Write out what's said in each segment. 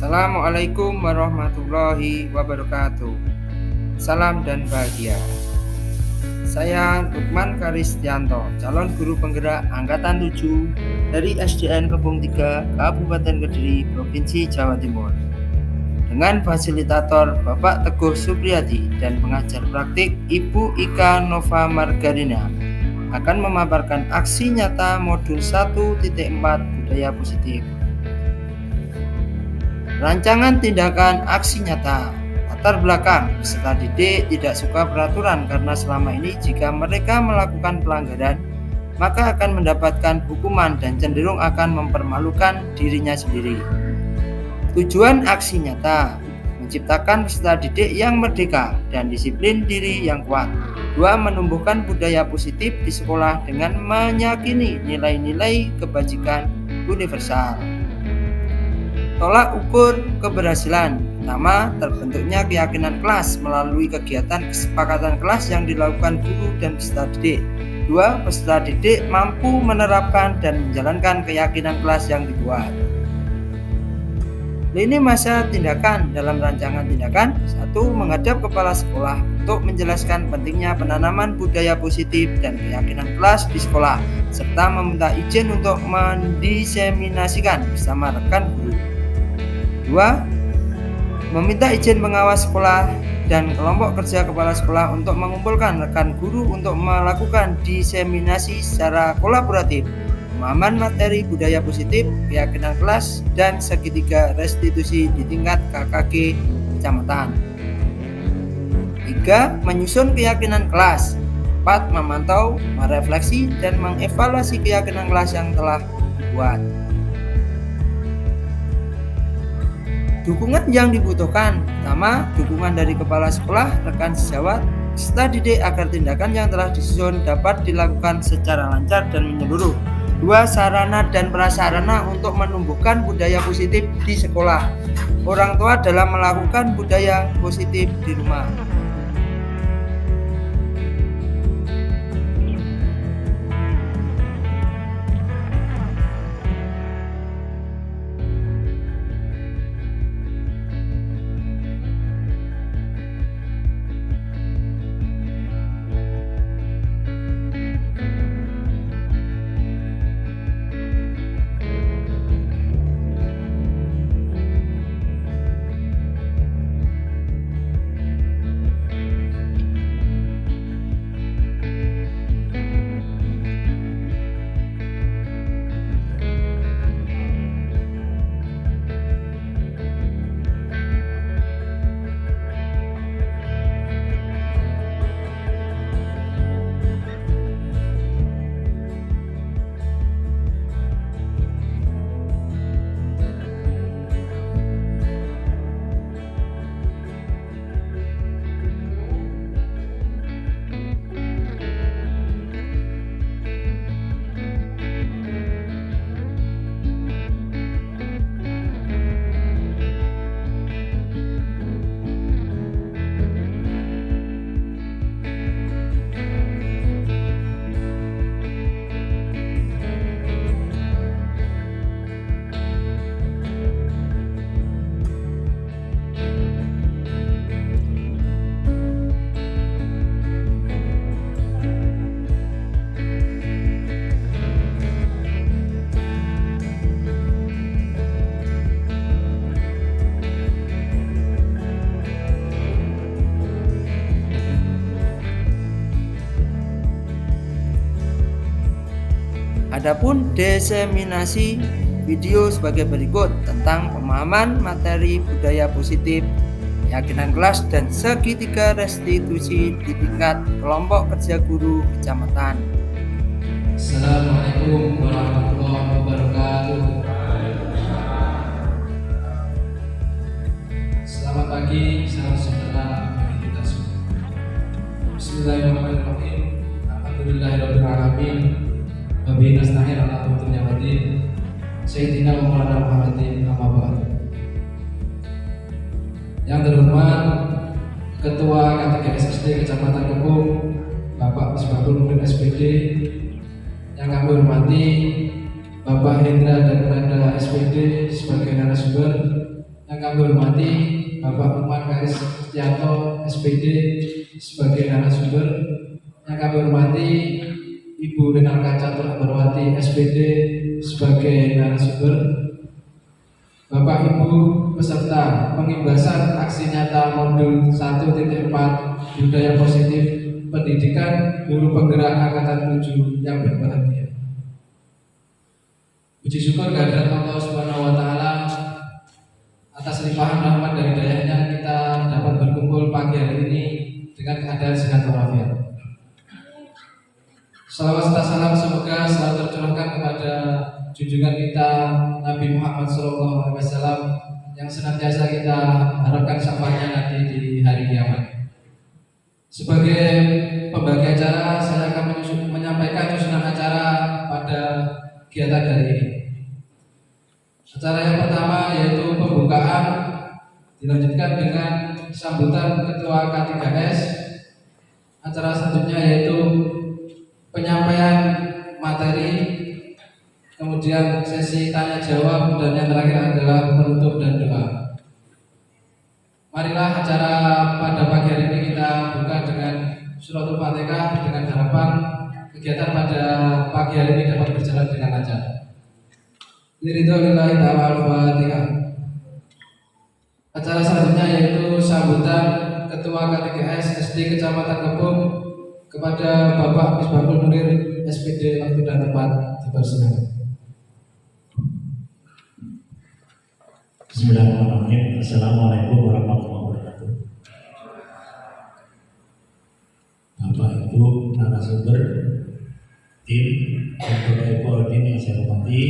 Assalamualaikum warahmatullahi wabarakatuh. Salam dan bahagia. Saya Lukman Karistianto, calon guru penggerak Angkatan 7 dari SDN Kebun 3, Kabupaten Kediri, Provinsi Jawa Timur. Dengan fasilitator Bapak Teguh Supriyadi dan pengajar praktik Ibu Ika Nova Margarina akan memaparkan aksi nyata modul 1.4 budaya positif. Rancangan tindakan aksi nyata. Latar belakang, peserta didik tidak suka peraturan karena selama ini jika mereka melakukan pelanggaran, maka akan mendapatkan hukuman dan cenderung akan mempermalukan dirinya sendiri. Tujuan aksi nyata, menciptakan peserta didik yang merdeka dan disiplin diri yang kuat. 2. Menumbuhkan budaya positif di sekolah dengan meyakini nilai-nilai kebajikan universal. Tolak ukur keberhasilan. Pertama, terbentuknya keyakinan kelas melalui kegiatan kesepakatan kelas yang dilakukan guru dan peserta didik. 2. Peserta didik mampu menerapkan dan menjalankan keyakinan kelas yang dibuat. Lini masa tindakan dalam rancangan tindakan. 1. Menghadap kepala sekolah untuk menjelaskan pentingnya penanaman budaya positif dan keyakinan kelas di sekolah, serta meminta izin untuk mendiseminasikan bersama rekan guru. 2. Meminta izin pengawas sekolah dan kelompok kerja kepala sekolah untuk mengumpulkan rekan guru untuk melakukan diseminasi secara kolaboratif pemahaman materi budaya positif, keyakinan kelas, dan segitiga restitusi di tingkat KKG kecamatan. 3. Menyusun keyakinan kelas. 4. Memantau, merefleksi, dan mengevaluasi keyakinan kelas yang telah dibuat. Dukungan yang dibutuhkan. Pertama, dukungan dari kepala sekolah, rekan sejawat, peserta didik agar tindakan yang telah disusun dapat dilakukan secara lancar dan menyeluruh. 2. Sarana dan prasarana untuk menumbuhkan budaya positif di sekolah. Orang tua dalam melakukan budaya positif di rumah. Adapun diseminasi video sebagai berikut tentang pemahaman materi budaya positif, keyakinan kelas, dan segitiga restitusi di tingkat kelompok kerja guru kecamatan. Assalamualaikum warahmatullahi wabarakatuh. Selamat pagi, salam sejahtera bagi kita semua. Bismillahirrahmanirrahim. Alhamdulillahirabbil alamin. Wabillahi nasta'in ala umuri ni'matin. Sayyidina Maulana Muhammadin amma ba'd. Yang terhormat Ketua KTGS SD Kecamatan Kebun, Bapak Misbahul Mumin SPD. Yang kami hormati Bapak Hendra dan Nanda SPD sebagai narasumber, Yang kami hormati Bapak Lukman Karis Setianto SPD sebagai narasumber. Yang kami hormati Ibu Renalka Catur Ambarwati SPD sebagai narasumber. Bapak Ibu peserta pengimbasan aksi nyata modul 1.4 budaya positif pendidikan guru penggerak angkatan 7 yang berbahagia. Puji syukur kehadirat Allah Subhanahu wa taala atas limpahan rahmat dari dayanya kita dapat berkumpul pagi hari ini dengan keadaan sehat walafiat. Salawat serta salam semoga selalu tercurahkan kepada junjungan kita Nabi Muhammad SAW yang senantiasa kita harapkan syafaatnya nanti di hari kiamat. Sebagai pembagi acara, saya akan menyampaikan susunan acara pada kegiatan hari ini. Acara yang pertama yaitu pembukaan, dilanjutkan dengan sambutan Ketua K3S. Acara selanjutnya yaitu penyampaian materi, kemudian sesi tanya jawab, dan yang terakhir adalah penutup dan doa. Marilah acara pada pagi hari ini kita buka dengan suratul Fatihah dengan harapan kegiatan pada pagi hari ini dapat berjalan dengan lancar. Lillahi ta'ala al-Fatihah. Acara selanjutnya yaitu sambutan Ketua K3S SD Kecamatan Kebun kepada Bapak Misbahul Munir SPD. Waktu dan tempat dipersilakan. Bismillahirrahmanirrahim. Assalamualaikum warahmatullahi wabarakatuh. Bapak Ibu narasumber, tim dan Bapak Ibu Ordin yang saya hormati,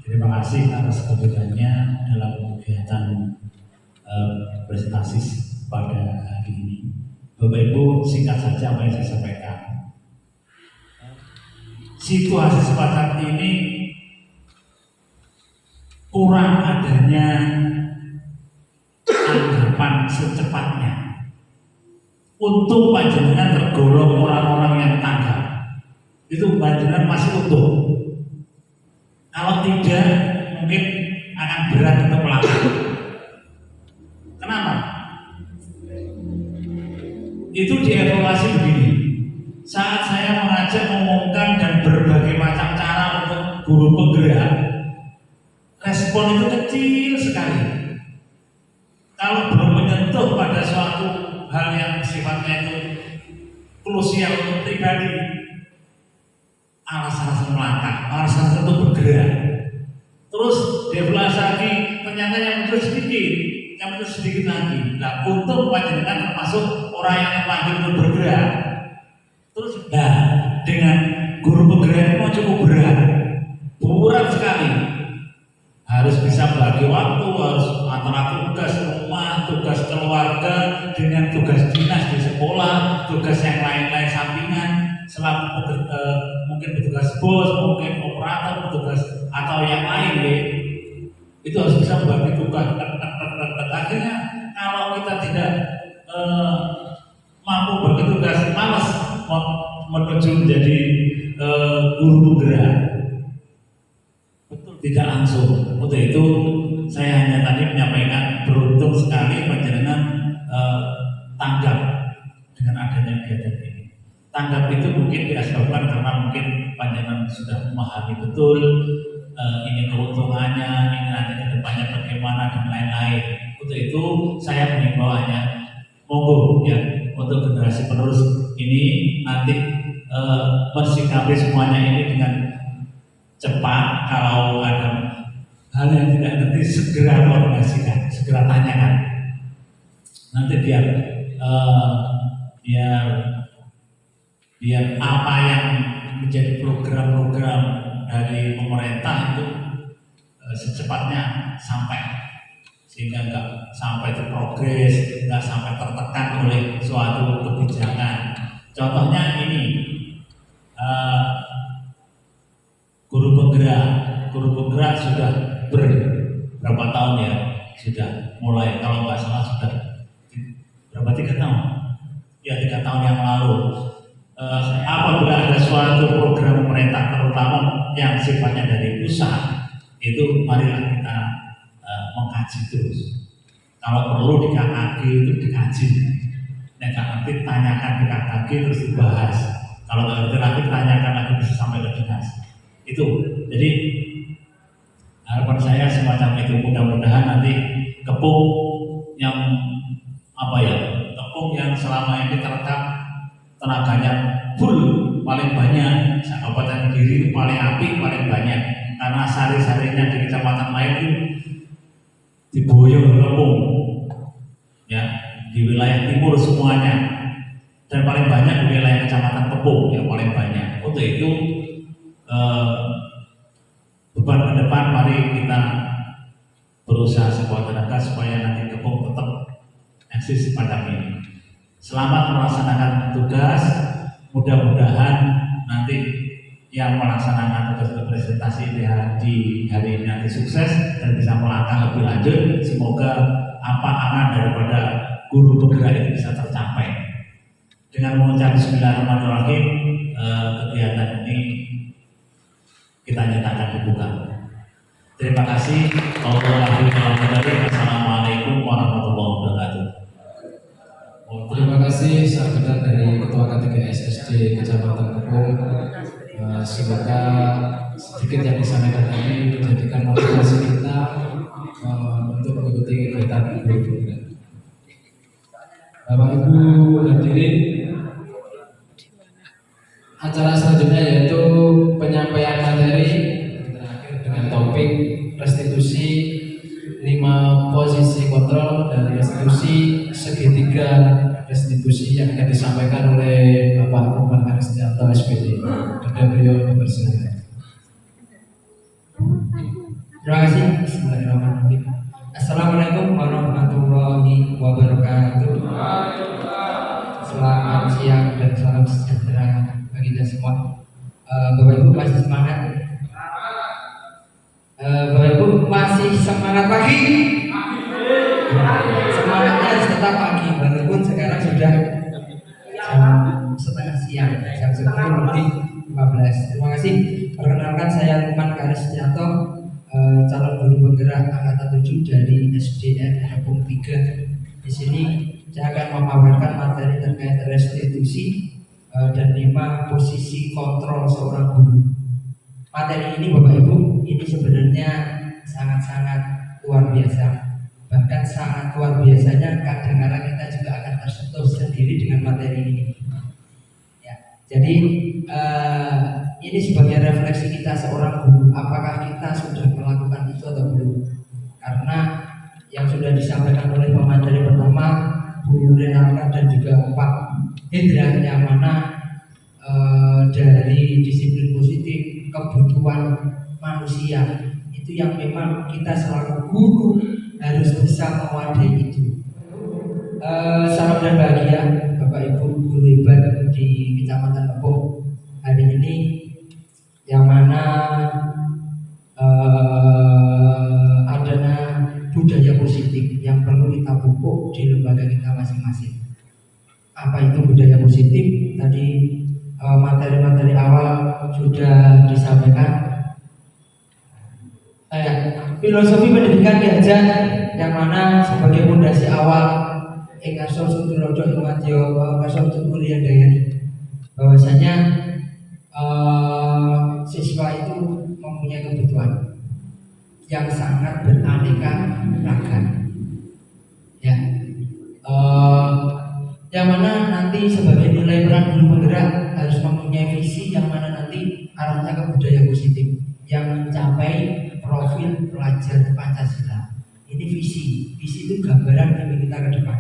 terima kasih atas kebetulannya dalam kegiatan presentasi pada hari ini. Bapak Ibu, singkat saja apa yang saya sampaikan. Situasi semacam ini kurang adanya anggapan secepatnya. Untuk panjenengan tergolong orang-orang yang tanggap, itu panjenengan masih utuh. Kalau tidak, mungkin akan berat untuk melangkah. Kenapa? Itu dievaluasi begini. Saat saya mengajak, mengumumkan dan berbagai macam cara untuk guru penggerak, respon itu kecil sekali. Kalau belum menyentuh pada suatu hal yang sifatnya itu krusial untuk pribadi, alasan melangkah, alasan untuk bergerak. Terus devaluasi lagi, ternyata yang muncul sedikit lagi. Nah, untuk panjenengan termasuk orang yang dipanggil untuk bergerak. Terus, dengan guru penggerak itu cukup berat sekali. Harus bisa bagi waktu, harus antara tugas rumah, tugas keluarga dengan tugas dinas di sekolah, tugas yang lain-lain sampingan, mungkin petugas bos, mungkin operator, petugas atau yang lain, itu harus bisa membagi tugas. Akhirnya kalau kita tidak mampu bagi tugas, malas menuju menjadi guru penggerak. Tidak langsung. Untuk itu saya hanya tadi menyampaikan beruntung sekali panjenengan tanggap dengan adanya kegiatan ini. Tanggap itu mungkin disebabkan karena mungkin panjenengan sudah memahami betul ini keuntungannya, ini nanti ke depannya bagaimana dan lain-lain. Untuk itu saya mengimbau hanya monggo ya untuk generasi penerus ini nanti bersikapi semuanya ini dengan cepat. Kalau ada hal yang tidak ngerti segera koordinasikan, segera tanyakan. Nanti biar apa yang menjadi program-program dari pemerintah itu secepatnya sampai, sehingga nggak sampai terprogres, nggak sampai tertekan oleh suatu kebijakan. Contohnya ini guru penggerak sudah berapa tahun ya, sudah mulai, kalau nggak salah sudah berapa, 3 tahun ya, 3 tahun yang lalu. Apabila ada suatu program pemerintah terutama yang sifatnya dari pusat, itu marilah kita mengkaji terus. Kalau perlu di KKG itu dikaji. Nek gak ngerti tanyakan di KKG terus dibahas. Kalau nggak ngerti lagi tanyakan lagi bisa sampai ke dinas. Itu. Jadi harapan saya semacam itu, mudah-mudahan nanti Kepung yang Kepung yang selama ini terekam tenaganya full paling banyak, Kabupaten Kediri paling apik paling banyak, karena sari-sarinya di kecamatan lain itu diboyong Kepung ya, di wilayah timur semuanya, dan paling banyak di wilayah kecamatan Kepung yang paling banyak. Untuk itu beban ke depan mari kita berusaha sekuat tenaga supaya nanti Kepung tetap eksis pada ini. Selamat melaksanakan tugas, mudah-mudahan nanti yang melaksanakan tugas representasi di hari ini nanti sukses dan bisa melangkah lebih lanjut. Semoga apa aman daripada guru penggerak itu bisa tercapai. Dengan mengucap Bismillahirrahmanirrahim, kegiatan ini kita nyatakan dibuka. Terima kasih. Wassalamualaikum warahmatullahi wabarakatuh. Terima kasih sahabat dari Ketua K3 SSD Kecamatan Kepung. Semoga sedikit yang disampaikan tadi menjadikan motivasi kita untuk mengikuti kegiatan guru. Bapak Ibu hadirin, acara selanjutnya yaitu penyampaian materi terakhir dengan topik restitusi 5 posisi kontrol dan restitusi segitiga restitusi yang akan disampaikan oleh Bapak Lukman Aristianto SPD. Kepada beliau bersilakan. Terima kasih. Bismillahirrahmanirrahim. Assalamualaikum warahmatullahi wabarakatuh. Selamat siang dan salam sejahtera bagi kita semua. Bapak Ibu masih semangat? Bapak Ibu masih semangat pagi? Semangatnya harus tetap pagi, walaupun sekarang sudah jam setengah siang, jam 10:15. Terima kasih. Perkenalkan, saya Lukman Aristianto, calon guru penggerak angkatan 7 dari SDN Kepung 3. Di sini saya akan memaparkan materi terkait restitusi dan 5 posisi kontrol seorang guru. Materi ini Bapak Ibu, ini sebenarnya sangat-sangat luar biasa. Bahkan sangat luar biasanya kadang-kadang kita juga akan tersentuh sendiri dengan materi ini. Ya, jadi ini sebagai refleksi kita seorang guru, apakah kita sudah melakukan itu atau belum? Karena yang sudah disampaikan oleh pemateri pertama, Bu Renalka dan juga Pak Hendra, yang mana dari disiplin positif kebutuhan manusia itu yang memang kita selaku guru harus bisa mewadahi itu. Salam dan bahagia Bapak Ibu guru hebat di Kecamatan Kepung hari ini, yang mana adanya budaya positif yang perlu kita pupuk di lembaga kita masing-masing. Apa itu budaya positif? Tadi materi-materi awal sudah disampaikan. Filosofi pendidikan diajar, yang mana sebagai fondasi awal Ekaso Sutulodo Imatio Ekaso Tutulia Dayani, bahwasanya siswa itu mempunyai kebutuhan yang sangat beraneka ragam, ya, yang mana nanti sebagai nilai peran guru penggerak harus mempunyai visi yang mana nanti arahnya ke budaya positif yang mencapai profil pelajar Pancasila. Ini visi itu gambaran mimpi kita ke depan.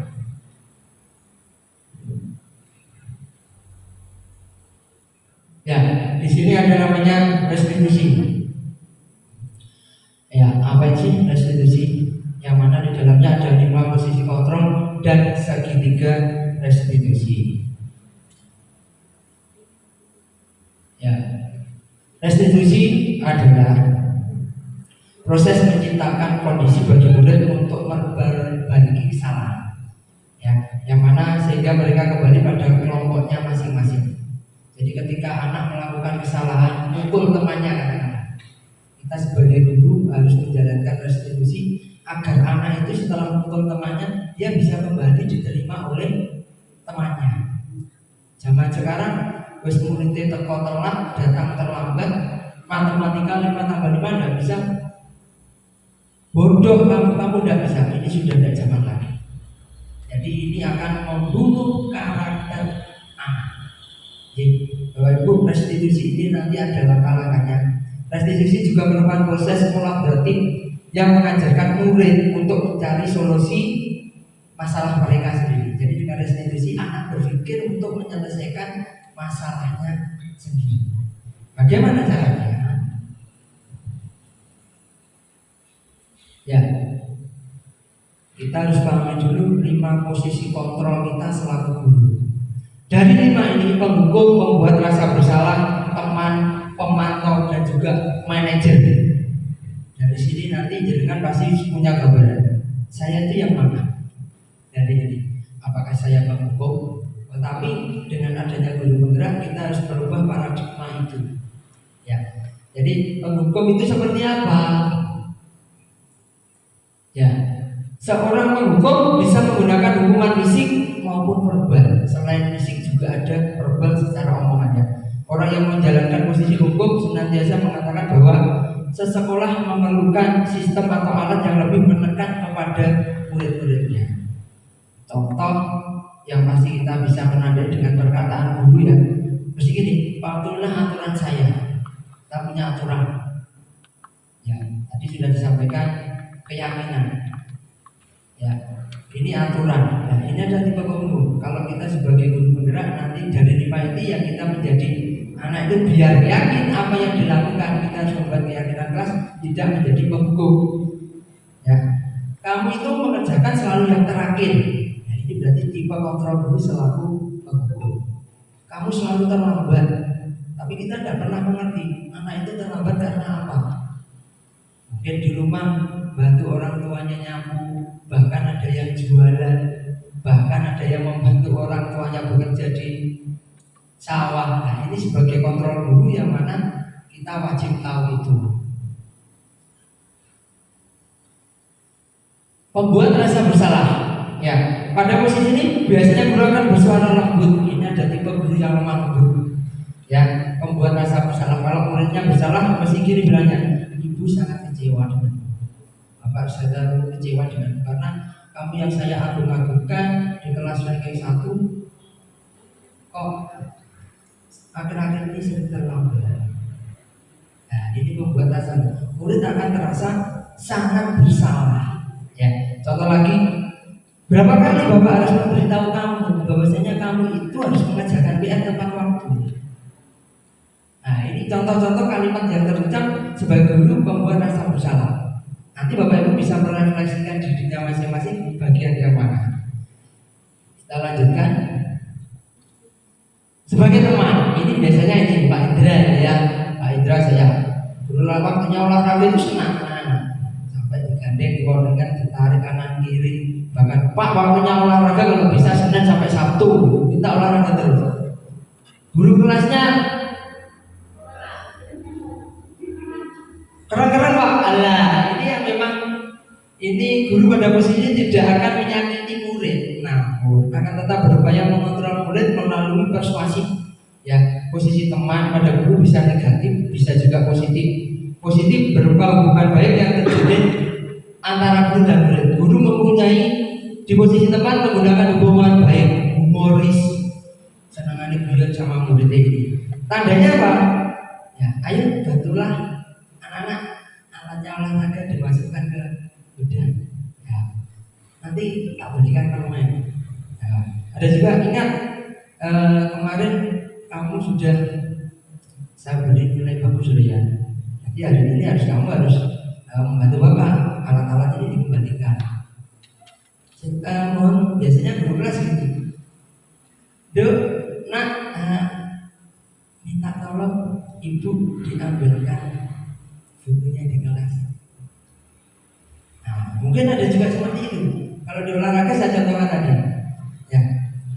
Ya, di sini ada namanya restitusi. Ya, apa sih restitusi? Yang mana di dalamnya ada 5 posisi kontrol dan segitiga restitusi. Ya, restitusi adalah proses menciptakan kondisi bagi murid untuk memperbaiki kesalahan, ya, yang mana sehingga mereka kembali pada kelompoknya masing-masing. Jadi ketika anak melakukan kesalahan, mukul temannya, katakanlah, kita sebagai guru harus menjalankan restitusi agar anak itu setelah mukul temannya dia bisa kembali diterima oleh temannya. Zaman sekarang wis muridnya teko telat, datang terlambat, matematika 5 tambah 5 tidak bisa, bodoh kamu tidak bisa. Ini sudah tidak zaman lagi. Jadi ini akan membunuh karakter anak. Jadi Bapak Ibu, restitusi ini nanti ada langkah-langkahnya. Restitusi juga merupakan proses kolaboratif yang mengajarkan murid untuk mencari solusi masalah mereka sendiri. Jadi dengan restitusi anak berpikir untuk menyelesaikan masalahnya sendiri. Bagaimana caranya? Ya, kita harus pahami dulu 5 posisi kontrol kita selaku guru. Dari 5 ini, penghukum, pembuat rasa bersalah, teman, pemantau, dan juga manajer. Dari sini nanti jenengan pasti punya gambaran. Saya itu yang mana? Dari ini, apakah saya penghukum? Tetapi dengan adanya guru penggerak, kita harus merubah paradigma itu. Ya, jadi penghukum itu seperti apa? Ya, seorang penghukum bisa menggunakan hukuman fisik maupun verbal. Selain fisik juga ada verbal secara omongannya. Orang yang menjalankan posisi hukum senantiasa mengatakan bahwa sesekolah memerlukan sistem atau alat yang lebih menekan kepada murid-muridnya. Contoh yang pasti kita bisa menandai dengan perkataan guru ya, mesti gini, patuhilah aturan saya. Kita punya aturan. Ya, tadi sudah disampaikan keyakinan. Ya, ini aturan. Nah, ini ada tipe penghukum. Kalau kita sebagai guru penggerak nanti dari 5 ini yang kita menjadi anak itu biar yakin apa yang dilakukan, kita harus membuat keyakinan kelas, tidak menjadi penghukum. Ya, kamu itu mengerjakan selalu yang terakhir. Nah, ini berarti tipe kontrol guru selaku penghukum. Kamu selalu terlambat, tapi kita tidak pernah mengerti anak itu terlambat karena apa. Mungkin di rumah bantu orang tuanya nyapu, bahkan ada yang jualan, bahkan ada yang membantu orang tuanya bekerja di sawah. Nah, ini sebagai kontrol guru yang mana kita wajib tahu itu. Pembuat rasa bersalah. Ya, pada posisi ini biasanya guru akan bersuara lembut. Ini ada tipe guru yang lemah lembut. Ya, pembuat rasa bersalah. Kalau muridnya bersalah, mesti gini bilangnya, ibu sangat kecewa dengan Bapak, saya kecewa dengan karena kamu yang saya agung-agungkan di kelas ranking 1 kok akhir-akhir ini sering terlambat. Nah, ini membuat rasa murid akan terasa sangat bersalah. Ya, contoh lagi, berapa kali Bapak harus memberitahu kamu bahwasanya kamu itu harus mengerjakan PR tepat waktu. Nah, ini contoh-contoh kalimat yang terucap sebagai guru membuat rasa bersalah. Nanti Bapak Ibu bisa merefleksikan dirinya masing-masing bagian yang mana. Kita lanjutkan. Sebagai teman, ini biasanya ini Pak Indra ya, Pak Indra saya dulu waktunya olahraga itu senang, sampai digandeng, dikondengan, ditarik kanan kiri. Bahkan Pak waktunya olahraga kalau bisa Senin sampai Sabtu kita olahraga terus. Guru kelasnya keren-keren Pak. Alah, ini yang memang ini guru pada posisinya tidak akan menyakiti murid. Namun akan tetap berupaya mengontrol murid melalui persuasif. Ya, posisi teman pada guru bisa negatif, bisa juga positif. Positif berupa hubungan baik yang terjalin antara guru dan murid. Guru mempunyai di posisi teman menggunakan hubungan baik, humoris, senangane guyon sama murid ini. Tandanya apa? Ya, ayo bantulah anak-anak alatnya olahraga dimasukkan ke gudang. Ya, nanti tak berikan permen. Ya, ada juga ingat kemarin kamu sudah saya beri nilai bagus sudah ya. Jadi hari ini kamu harus membantu Bapak alat-alat ini dikembalikan. Mohon biasanya guru kelas gitu. Dok, nak, minta tolong ibu diambilkan bukunya di kelas. Nah, mungkin ada juga seperti itu. Kalau di olahraga saya contohkan tadi, ya,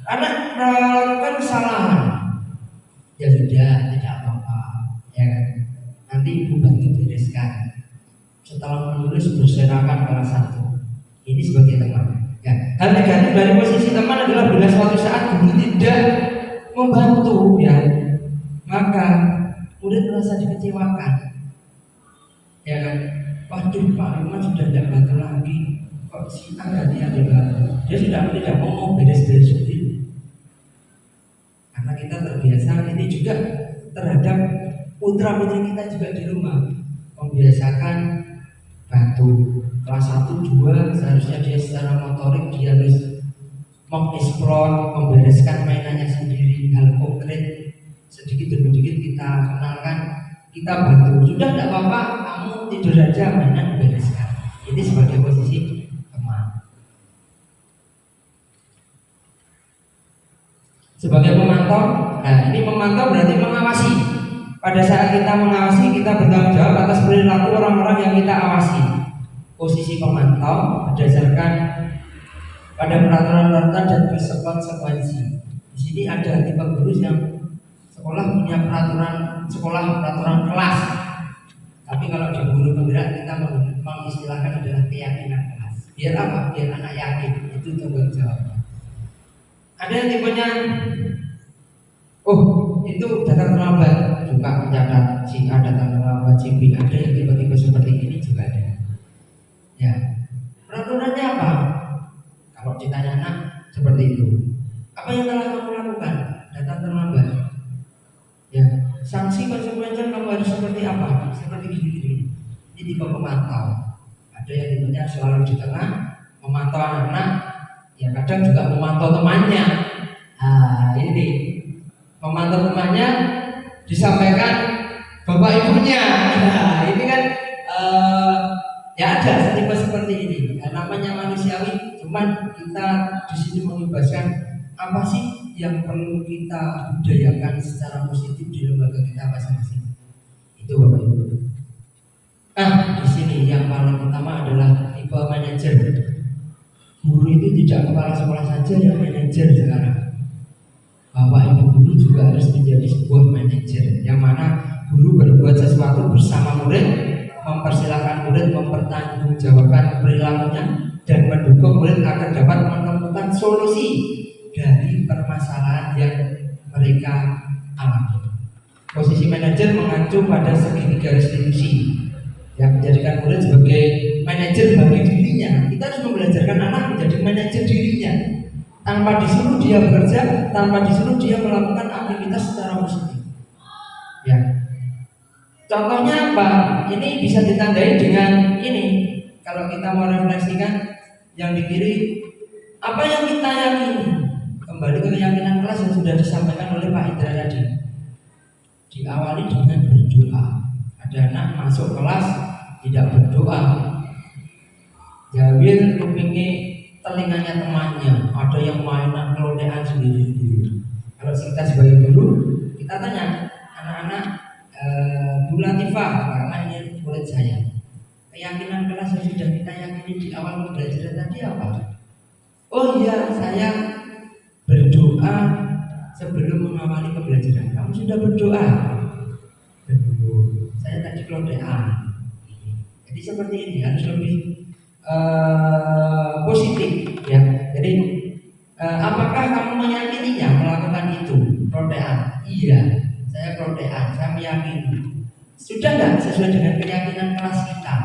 anak melakukan kesalahan, ya sudah tidak apa-apa, ya kan. Nanti ibu bantu bereskan. Setelah menulis berserakan kelas 1. Ini sebagai teman. Ya, hal negatif dari posisi teman adalah bila suatu saat guru tidak membantu, ya, maka murid merasa dikecewakan, ya kan? Waduh, Pak Lukman sudah tidak bantu lagi, kok si A ganti yang dibantu? Dia sudah tidak mau beres-beres sendiri. Karena kita terbiasa, ini juga terhadap putra putri kita juga di rumah, membiasakan bantu. Kelas 1, 2 seharusnya dia secara motorik dia harus mengeksplor, membereskan mainannya sendiri, hal konkret sedikit demi sedikit kita kenalkan, kita bantu. Sudah tidak apa-apa, kamu tidur aja, mainan dibereskan. Ini sebagai posisi teman. Sebagai pemantau, nah ini pemantau berarti mengawasi. Pada saat kita mengawasi, kita bertanggung jawab atas perilaku orang-orang yang kita awasi. Posisi pemantau berdasarkan pada peraturan-peraturan dan konsekuensi. Di sini ada tipe guru yang sekolah punya peraturan kelas. Tapi kalau di guru penggerak kita mengistilahkan adalah keyakinan kelas. Biar apa? Biar anak yakin, itu tanggung jawabnya. Ada yang tipenya, oh itu datang terlambat, juga mencatat si A datang terlambat, si B. Ada yang tipe-tipe seperti ini juga ada. Ya, peraturannya apa? Kalau ditanya anak seperti itu, apa yang telah kamu lakukan? Datang terlambat. Ya, sanksi konsekuensinya kamu harus seperti apa? Seperti gini. Ini tipe pemantau. Ada yang tipenya selalu di tengah, memantau anak-anak. Ya kadang juga memantau temannya. Nah ini memantau temannya disampaikan bapak ibunya. Nah ini kan ya ada tipe seperti ini. Ya, namanya manusiawi. Cuman kita di sini mengibaskan apa sih yang perlu kita budayakan secara positif di lembaga kita masing-masing. Itu bapak ibu. Nah di sini yang paling utama adalah tipe manajer. Guru itu tidak kepala sekolah saja yang manajer sekarang. Bapak ibu guru juga harus menjadi sebuah manajer, yang mana guru berbuat sesuatu bersama murid, mempersilahkan murid mempertanggungjawabkan perilakunya dan mendukung murid agar dapat menemukan solusi dari permasalahan yang mereka alami. Posisi manajer mengacu pada segitiga restitusi yang menjadikan murid sebagai manajer bagi dirinya. Kita harus membelajarkan anak menjadi manajer dirinya, tanpa disuruh dia bekerja, tanpa disuruh dia melakukan aktivitas secara positif. Ya, contohnya apa? Ini bisa ditandai dengan ini. Kalau kita mau refleksikan yang di kiri, apa yang kita yakini? Kembali ke keyakinan kelas yang sudah disampaikan oleh Pak Indra tadi. Diawali dengan berdoa. Ada anak masuk kelas tidak berdoa, jawil kupingi telinganya temannya, ada yang mainan kelontean sendiri-sendiri. Kalau kita sebagai guru, kita tanya anak-anak, Bu Latifah, karena ini murid saya, keyakinan kelas yang sudah kita yakini di awal pembelajaran tadi apa? Oh iya, saya berdoa sebelum mengawali pembelajaran. Kamu sudah berdoa? Saya tadi kelontean. Jadi seperti ini harus lebih positif, ya. Jadi apakah kamu meyakininya melakukan itu? Kelontean? Iya, saya kelontean. Saya meyakini. Sudah nggak sesuai dengan keyakinan kelas kita?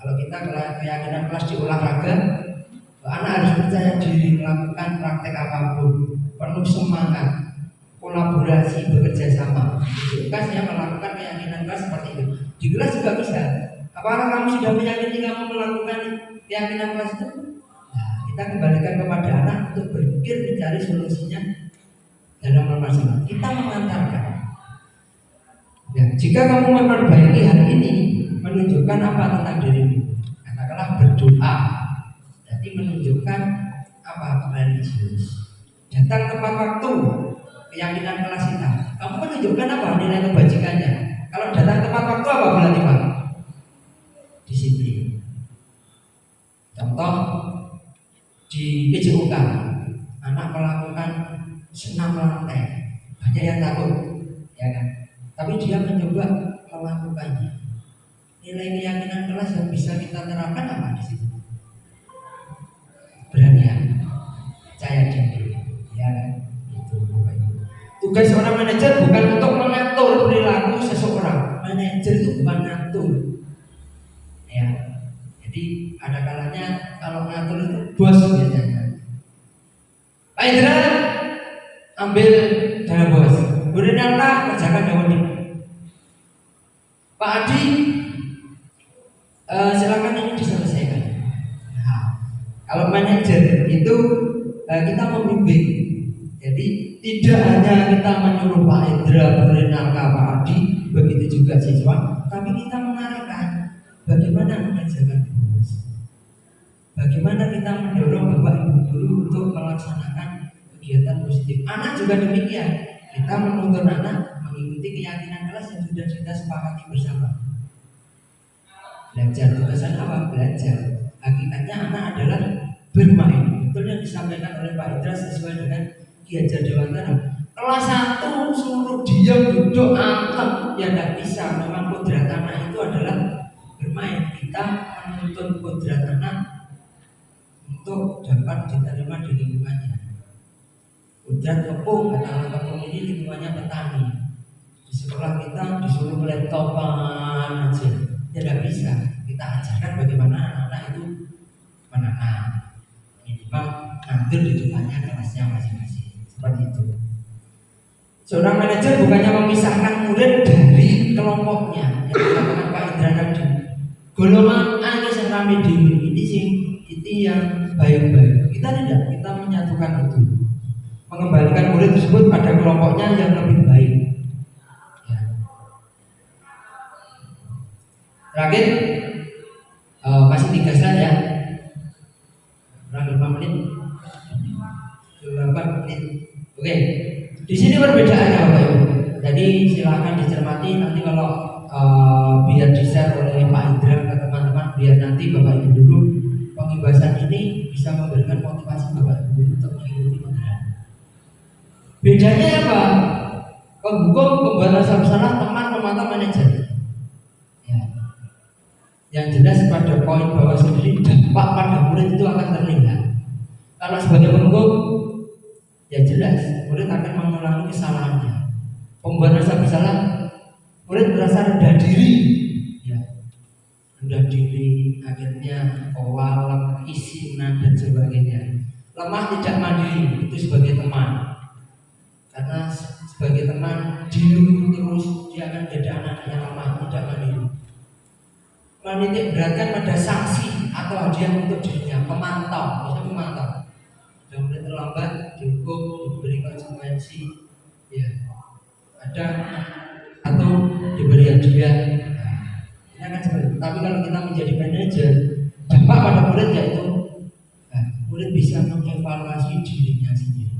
Kalau kita keyakinan kelas di olahraga, anak harus percaya diri melakukan praktek apapun, penuh semangat, kolaborasi, bekerja sama. Jika saya melakukan keyakinan kelas seperti itu, di kelas juga bisa. Apakah kamu sudah meyakini kamu melakukan keyakinan kelas itu? Nah, kita kembalikan kepada anak untuk berpikir mencari solusinya dalam permasalahan. Kita mengantarkan. Ya, jika kamu memperbaiki hal ini, menunjukkan apa tentang dirimu? Katakanlah berdoa. Jadi menunjukkan apa? Religius. Datang tepat waktu. Keyakinan kelas kita. Kamu menunjukkan apa nilai kebajikannya? Kalau datang tepat waktu apa berarti Pak? Disiplin. Contoh di PJUK, anak melakukan senam lantai, banyak yang takut, ya kan? Tapi dia mencoba melakukannya. Nilai keyakinan kelas yang bisa kita terapkan apa di situ? Tugas seorang manajer bukan untuk mengatur perilaku seseorang. Manajer itu bukan ngatur. Ya. Jadi ada kalanya kalau ngatur itu bos biasanya. Pak Indra ambil dana bos. Bu Renata kerjakan dawani. Pak Adi silakan ini diselesaikan. Nah, kalau manajer itu kita membimbing. Jadi tidak hanya kita menyuruh Pak Indra, Bu Renata, Pak Adi, begitu juga siswa, tapi kita mengarahkan bagaimana mengajarkan bos. Bagaimana kita mendorong Bapak Ibu guru untuk melaksanakan kegiatan positif. Anak juga demikian. Kita menuntun anak mengikuti keyakinan kelas yang sudah kita sepakati bersama. Belajar, tugasan apa? Belajar. Hakikatnya anak adalah bermain. Betul yang disampaikan oleh Pak Indra sesuai dengan Ki Hajar Dewantara. Kelas 1 suruh diam duduk anteng, ya tidak bisa. Memang kodrat anak itu adalah bermain. Kita menuntun kodrat anak untuk dapat diterima di lingkungannya. Kodrat tepung, kata tepung ini lingkungannya petani. Di sekolah kita disuruh laptopan aja, ya tidak bisa. Kita ajarkan bagaimana anak-anak itu menanam, minimal ngambil di depannya kelasnya masing-masing. Seperti itu. Seorang manajer bukannya memisahkan murid dari kelompoknya. Yang dikatakan Pak Indra tadi, golongan A ini yang rame ini sih, itu yang baik-baik. Kita tidak, kita menyatukan itu, mengembalikan murid tersebut pada kelompoknya yang lebih baik. Ya. Terakhir, masih 3 slide ya. Berapa menit? 8 menit. Oke. Di sini perbedaannya Bapak Ibu. Jadi silakan dicermati nanti kalau biar di-share oleh Pak Indra ke teman-teman, biar nanti Bapak Ibu dulu pembahasan ini bisa memberikan motivasi Bapak Ibu untuk mengikuti pengarahan. Bedanya apa? Penghukum pembuat rasa bersalah teman memantau manajer. Ya. Yang jelas pada poin bawah sendiri dampak pada murid itu akan terlihat. Kalau sebagai penghukum, ya jelas murid akan mengulangi kesalahannya. Pembuat rasa bersalah, murid merasa rendah diri, ya, rendah diri, akhirnya kewalem, isinan dan sebagainya. Lemah tidak mandiri itu sebagai teman, karena sebagai teman dulu terus dia akan jadi anak yang lemah, tidak mandiri. Menitik beratkan pada sanksi atau hadiah untuk dirinya, pemantau, bisa memantau. Dan murid terlambat dihukum, diberi konsekuensi, ya, ada atau diberi hadiah. Ini akan seperti itu. Tapi kalau kita menjadi manajer, dampak pada murid yaitu murid bisa mengevaluasi dirinya sendiri.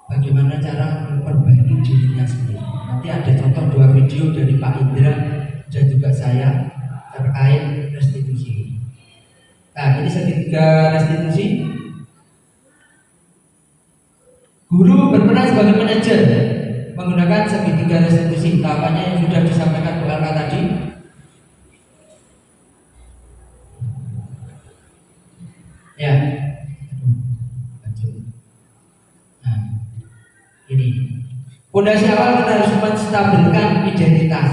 Bagaimana cara memperbaiki dirinya sendiri. Nanti ada contoh 2 video dari Pak Indra dan juga saya terkait restitusi. Nah, ini segitiga restitusi. Guru berperan sebagai manajer menggunakan segitiga restitusi. Tahapannya yang sudah disampaikan Bu Alka tadi. Ya. Nah, ini. Pondasi awal kita harus menstabilkan identitas.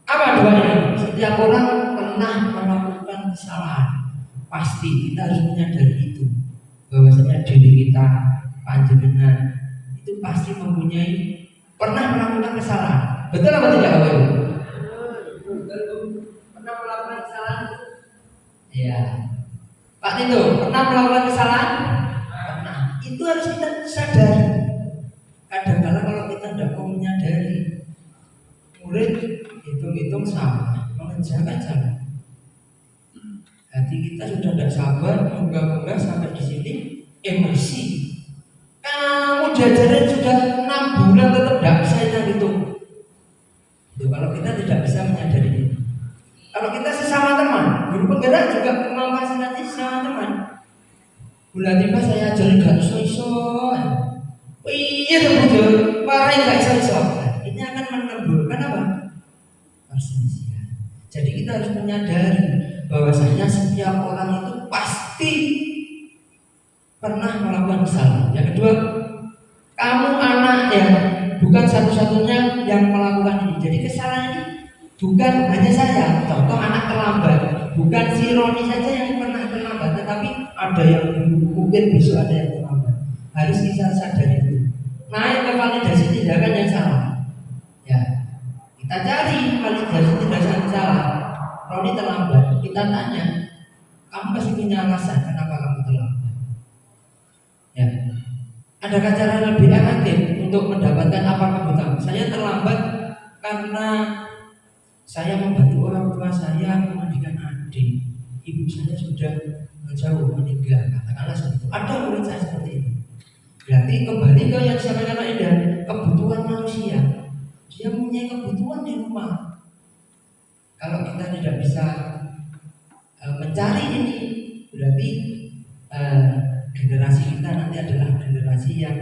Apa 2 ini? Setiap orang pernah melakukan kesalahan. Pasti kita harus menyadari itu. Bahwasanya diri kita, panjenengan itu pasti mempunyai pernah melakukan kesalahan. Betul apa tidak Bapak Ibu? Pernah melakukan kesalahan? Iya. Pak Tito, pernah melakukan kesalahan? Pernah. Itu harus kita sadari. Kadang-kadang kalau kita tidak mau menyadari, murid hitung-hitung sama, mengerjakan salah. Hati kita sudah tidak sabar, mengganggu sampai di sini, emosi. Kamu diajarin sudah 6 bulan tetap tidak bisa itu. Itu kalau kita tidak bisa menyadari itu. Kalau kita sesama teman, guru penggerak juga memfasilitasi sesama teman. Bulan tiba saya ajarin gak iso-iso. Iya teman-teman, parahin gak iso-iso. Ini akan menimbulkan apa? Perselisihan. Jadi kita harus menyadari bahwasanya setiap orang itu pasti pernah melakukan kesalahan. Yang kedua, kamu bukan satu-satunya yang melakukan ini. Jadi kesalahan ini bukan hanya saya. Contoh anak terlambat, bukan si Roni saja yang pernah terlambat, tetapi ada yang mungkin besok ada yang terlambat. Harus kita sadari itu. Naik ke validasi tindakan yang salah. Ya, kita cari validasi tindakan yang salah. Roni terlambat, kita tanya, kamu pasti punya alasan kenapa kamu terlambat. Ya, adakah cara lebih efektif untuk mendapatkan apa kebutuhan? Saya terlambat karena saya membantu orang tua saya memandikan adik. Ibu saya sudah jauh meninggal, katakanlah seperti itu. Ada murid saya seperti itu. Berarti kembali ke yang saya katakan Ida, kebutuhan manusia. Dia punya kebutuhan di rumah. Kalau kita tidak bisa mencari ini, berarti generasi kita nanti adalah generasi yang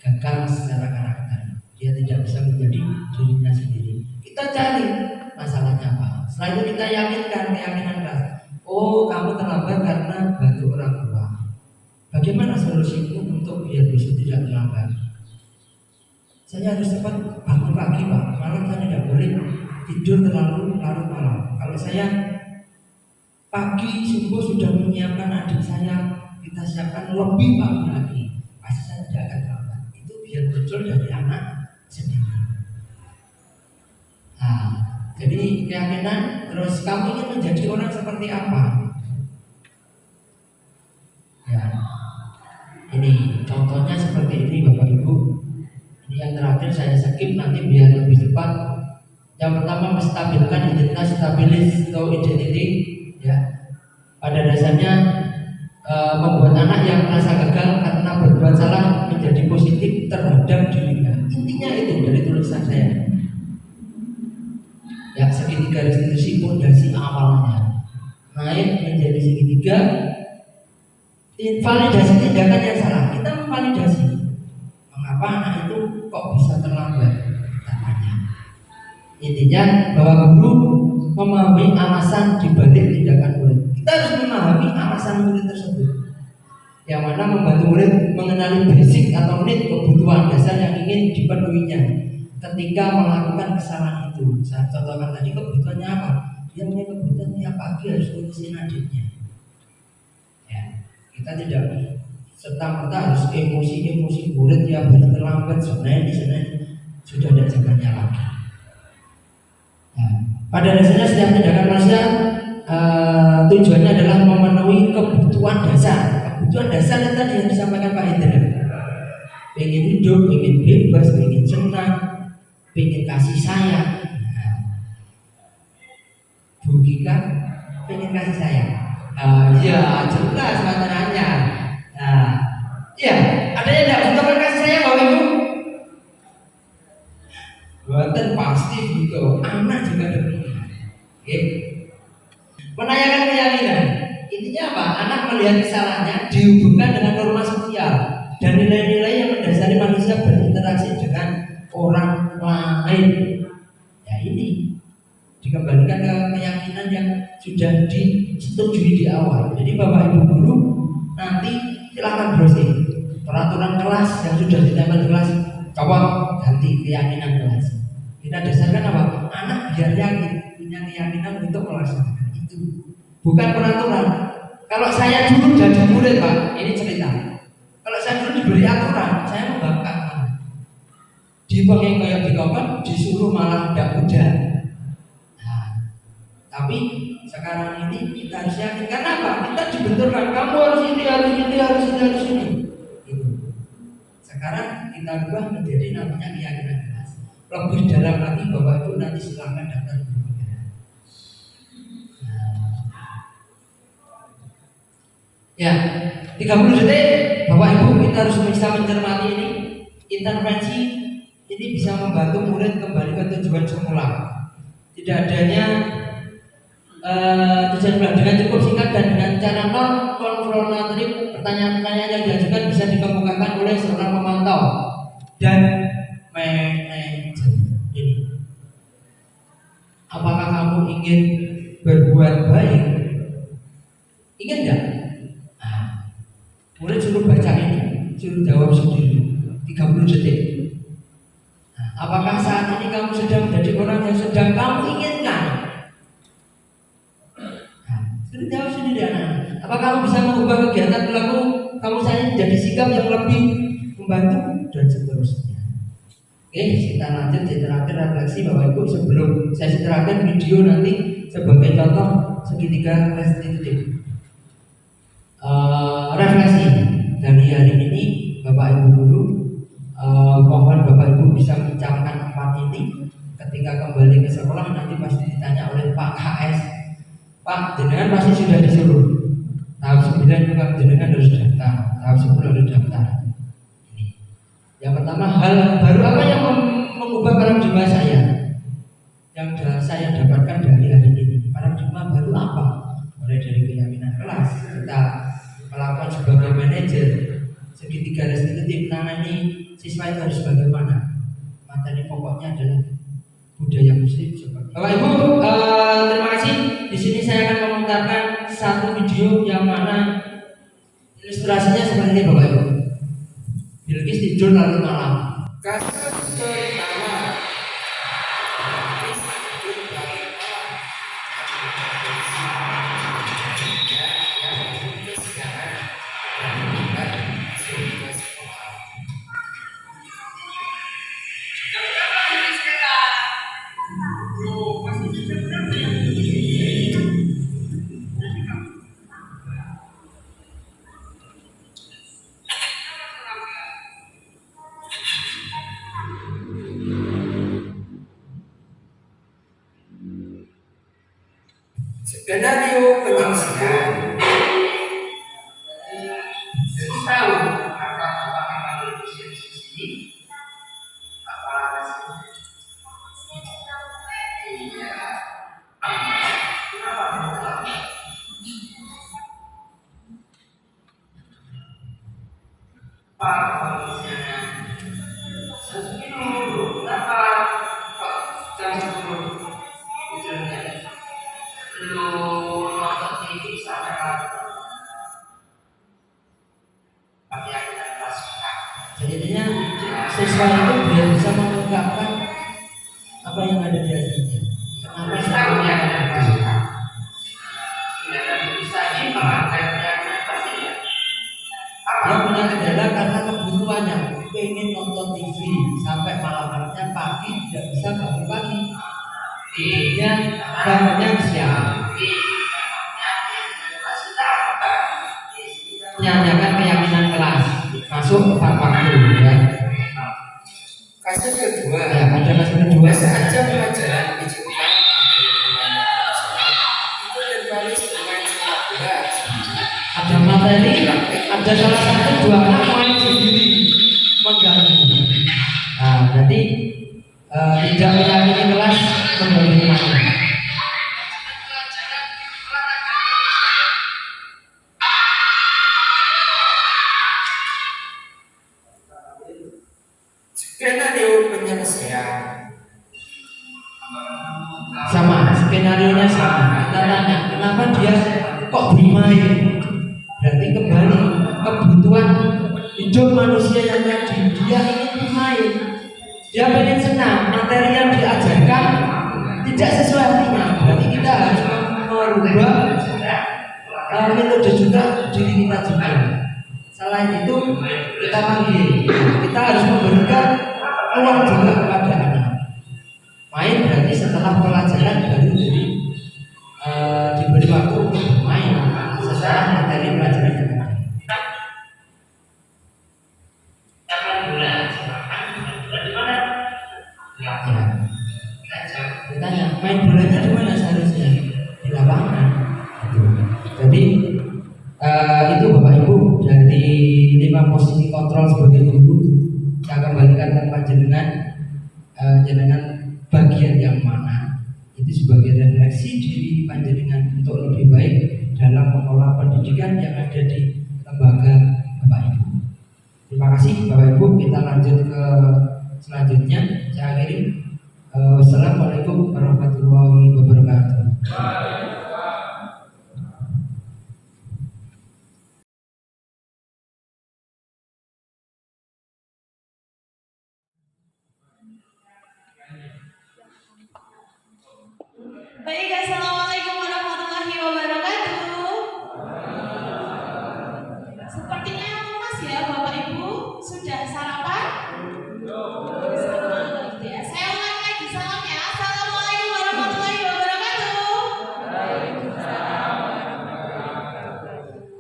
gagal secara karakter. Dia tidak bisa menjadi dirinya sendiri. Kita cari masalahnya apa. Setelah itu kita yakinkan keyakinan keras. Oh, kamu terlambat karena bantu orang tua. Bagaimana solusiku untuk biar besok tidak terlambat? Saya harus cepat bangun pagi, Pak. Malam saya tidak boleh tidur terlalu larut malam. Kalau saya pagi subuh sudah menyiapkan adik saya, kita siapkan lebih pagi lagi, pasti saya tidak akan terlambat. Itu biar muncul dari anak sendiri. Nah, jadi keyakinan. Terus kamu ingin menjadi orang seperti apa? Ya, ini contohnya seperti ini Bapak Ibu. Ini yang terakhir saya skip nanti biar lebih cepat. Yang pertama, menstabilkan identitas, stabilis atau identity. Ya, pada dasarnya membuat anak yang merasa gagal karena berbuat salah menjadi positif terhadap dirinya. Intinya itu dari tulisan saya. Ya, segitiga restitusi pondasi awalnya naik menjadi segitiga. Validasi tindakan yang salah. Kita memvalidasi mengapa anak itu kok bisa terlambat. Intinya bahwa guru memahami alasan dibalik tindakan murid. Kita harus memahami alasan murid tersebut, yang mana membantu murid mengenali basic atau need kebutuhan dasar yang ingin dipenuhinya ketika melakukan kesalahan itu. Saya contohkan tadi kebutuhannya apa? Dia punya kebutuhan tiap pagi harus ngurusin adiknya. Ya, kita tidak serta-merta harus emosi murid tiap hari terlambat. Sebenarnya di sana sudah ada zamannya lagi. Nah, pada dasarnya setiap tindakan manusia tujuannya adalah memenuhi kebutuhan dasar. Kebutuhan dasar yang tadi yang disampaikan Pak Hendra. Pengen hidup, pengen bebas, pengen senang, pengen kasih sayang. Bu Gika pengen kasih sayang. Ya jelas makanannya. Ya, ada yang tidak butuh kasih sayang Bapak Ibu? Buatan pasti butuh. Anak juga demikian. Okay. Menanyakan keyakinan. Intinya apa? Anak melihat kesalahannya dihubungkan dengan norma sosial dan nilai-nilai yang mendasari manusia berinteraksi dengan orang lain. Ya, ini dikembalikan ke keyakinan yang sudah disetujui di awal. Jadi Bapak Ibu guru nanti silakan browsing peraturan kelas yang sudah ditempel di kelas, coba ganti keyakinan kelas. Kita dasarkan apa? Anak biar yakin, punya keyakinan untuk melaksanakan itu. Bukan peraturan. Kalau saya dulu jadi murid Pak, ini cerita. Kalau saya dulu diberi aturan, saya membangkang. Dipakai kayak di kapan, disuruh malah tidak mudah. Nah, tapi sekarang ini kita harus yakin. Karena apa? Kita dibenturkan. Kamu harus ini, harus ini, harus ini, harus ini. Itu. Sekarang kita ubah menjadi namanya keyakinan kelas. Lebih dalam lagi Bapak Ibu nanti silakan daftar guru. Ya, 30 detik Bapak Ibu kita harus bisa mencermati ini. Intervensi ini bisa membantu murid kembali ke tujuan semula. Tidak adanya tujuan semula dengan cukup singkat dan dengan cara non konfrontatif. Pertanyaan-pertanyaan yang diajukan bisa dikemukakan oleh seorang pemantau dan manajer ini. Apakah kamu ingin berbuat baik? Ingin enggak? Mulai suruh baca ini, suruh jawab sendiri 30 detik. Apakah saat ini kamu sedang menjadi orang yang sedang kamu inginkan? Nah, sudah jawab sendiri anak. Apakah kamu bisa mengubah kegiatan perilaku kamu saat ini menjadi sikap yang lebih membantu dan seterusnya. Oke, kita lanjut di terakhir refleksi Bapak Ibu sebelum sesi terakhir video nanti sebagai contoh segitiga restitutif. Refleksi dari hari ini Bapak Ibu guru, mohon Bapak Ibu bisa mencamkan 4 ini ketika kembali ke sekolah. Nanti pasti ditanya oleh Pak HS, Pak jenengan pasti sudah disuruh tahap 9 juga jenengan harus daftar, tahap 10 harus daftar. Yang pertama, hal baru apa yang mengubah paradigma saya yang saya dapatkan dari hari ini? Paradigma baru apa? Mulai dari keyakinan kelas, kita melakukan sebagai manajer segitiga restitutif, menangani siswa itu harus bagaimana? Materi pokoknya adalah budaya muslim. Bapak Ibu, terima kasih. Di sini saya akan memutarkan satu video yang mana ilustrasinya seperti ini Bapak Ibu. Bilqis tidur lalu malam. Kasus pertama. Skenario penyelesaian. Tahu apa di sini? Apa iya. Jadinya siswa itu biar bisa mengungkapkan apa yang ada di hatinya. Kenapa semuanya ada di hatinya? Dia punya kendala karena kebutuhannya, pengen nonton TV sampai malam-malamnya, pagi tidak bisa bangun pagi. Tidurnya bangunnya siang. Menyanyikan keyakinan kelas, masuk tepat waktu ya. Kasus kedua ya, ada kasus kedua saja pelajaran dicukupan itu terbalis dengan 15. Ada materi, ada salah satu 2 anak main sendiri mengganggu. Nah, berarti tidak meyakini kelas membagi mana. Skenario penyelesaian sama, skenario-nya sama. Kita tanya kenapa dia kok bermain? Berarti kembali kebutuhan hidup manusia yang tadi, dia ingin bermain, dia pengen senang. Materi yang diajarkan tidak sesuai hatinya. Berarti kita harus merubah metode juga diri kita juga. Selain itu kita panggil, kita harus memberikan ruang juga kepada anak. Main berarti setelah pelajaran baru diberi waktu untuk bermain setelah materi pelajaran yang ada. Ditanya main bolanya di mana? Seharusnya di lapangan. Jadi itu Bapak Ibu dari 5 posisi kontrol sebagai guru. Saya kembalikan ke panjenengan, jenengan bagian yang mana itu sebagai refleksi diri panjenengan untuk lebih baik dalam mengelola pendidikan yang ada di lembaga Bapak Ibu. Terima kasih Bapak Ibu. Kita lanjut ke selanjutnya. Saya akhiri. Wassalamualaikum warahmatullahi wabarakatuh. Baik, assalamualaikum warahmatullahi wabarakatuh. Sepertinya lemas ya Bapak Ibu, sudah sarapan? Sama gitu ya. Saya ulang lagi salamnya. Assalamualaikum warahmatullahi wabarakatuh.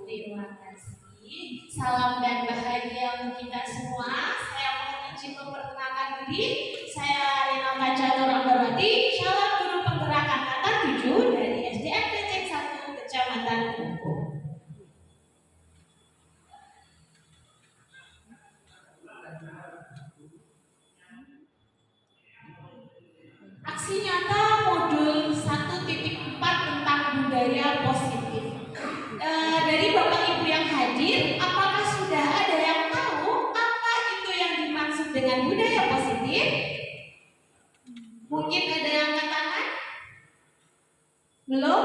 Terima kasih. Salam dan bahagia untuk kita semua. Saya mohon izin memperkenalkan diri. Saya Rina Kacatur Ambarwati, calon guru penggerak angkatan 7 dari SDN Keceng 1 Kecamatan Kumpul. Aksi nyata modul 1.4 tentang budaya positif. Dari Bapak Ibu yang hadir, apakah sudah ada yang tahu apa itu yang dimaksud dengan budaya positif? Mungkin ada yang angkat tangan? Belum?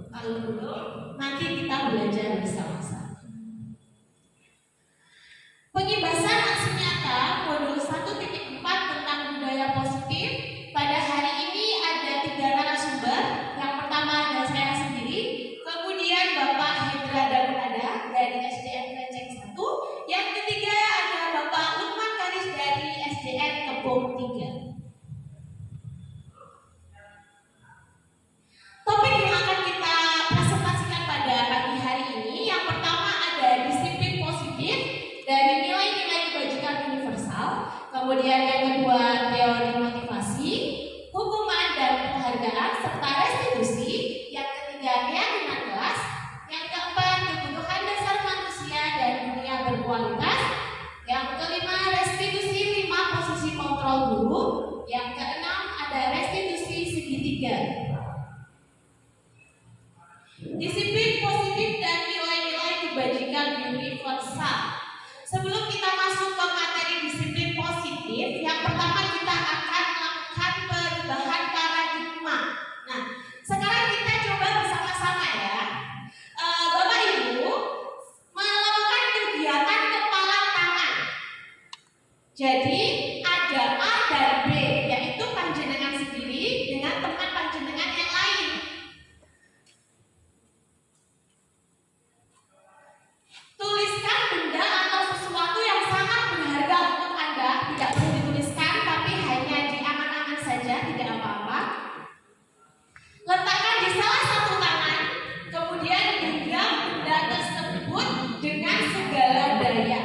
Kalau belum, nanti kita belajar bersama-sama. Pengibasan aksi nyata modul 1.4 tentang budaya positif. Pada hari ini ada 3 narasumber. Yang pertama ada saya sendiri, kemudian Bapak Hendra Dagunada dari SDN Keceng 1. Yang ketiga ada Bapak Lukman Karis dari SDN Kebon 3. Topik yang akan kita presentasikan pada pagi hari ini, yang pertama ada disiplin positif dari nilai-nilai kebajikan universal, kemudian yang kedua teori motivasi, hukuman dan penghargaan, serta restitusi, yang ketiga keyakinan kelas, yang keempat kebutuhan dasar manusia dan dunia berkualitas, yang kelima restitusi 5 posisi kontrol guru, yang keenam ada restitusi segitiga. Disiplin positif dan nilai-nilai kebajikan universal. Sebelum kita masuk ke materi disiplin positif, yang pertama kita akan melakukan perubahan paradigma. Nah, sekarang kita coba bersama-sama ya. Bapak Ibu melakukan kegiatan kepala tangan. Jadi ada A dan B, yaitu panjenengan sendiri dengan teman panjenengan yang lain. Tuliskan benda atau sesuatu yang sangat berharga untuk Anda. Tidak perlu dituliskan, tapi hanya di angan-angan saja, tidak apa-apa. Letakkan di salah satu tangan, kemudian genggam benda tersebut dengan segala daya.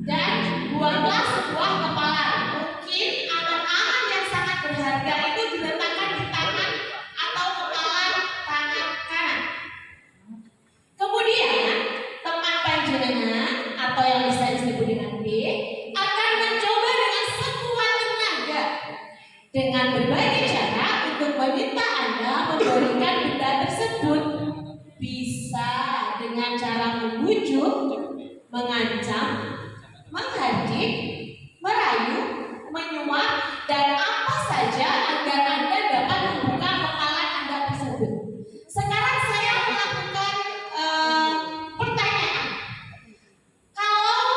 Dan buatlah sebuah kepalan. Mungkin angan-angan yang sangat berharga itu diletakkan di tangan atau kepalan tangan kanan. Kemudian teman panjenengan atau yang bisa disebut dengan B akan mencoba dengan sekuat tenaga dengan berbagai cara untuk meminta Anda memberikan benda tersebut. Bisa dengan cara membujuk, mengancam, menghardik, merayu, menyuap, dan apa saja agar Anda dapat membuka kepalan Anda tersebut. Sekarang saya melakukan pertanyaan. Kalau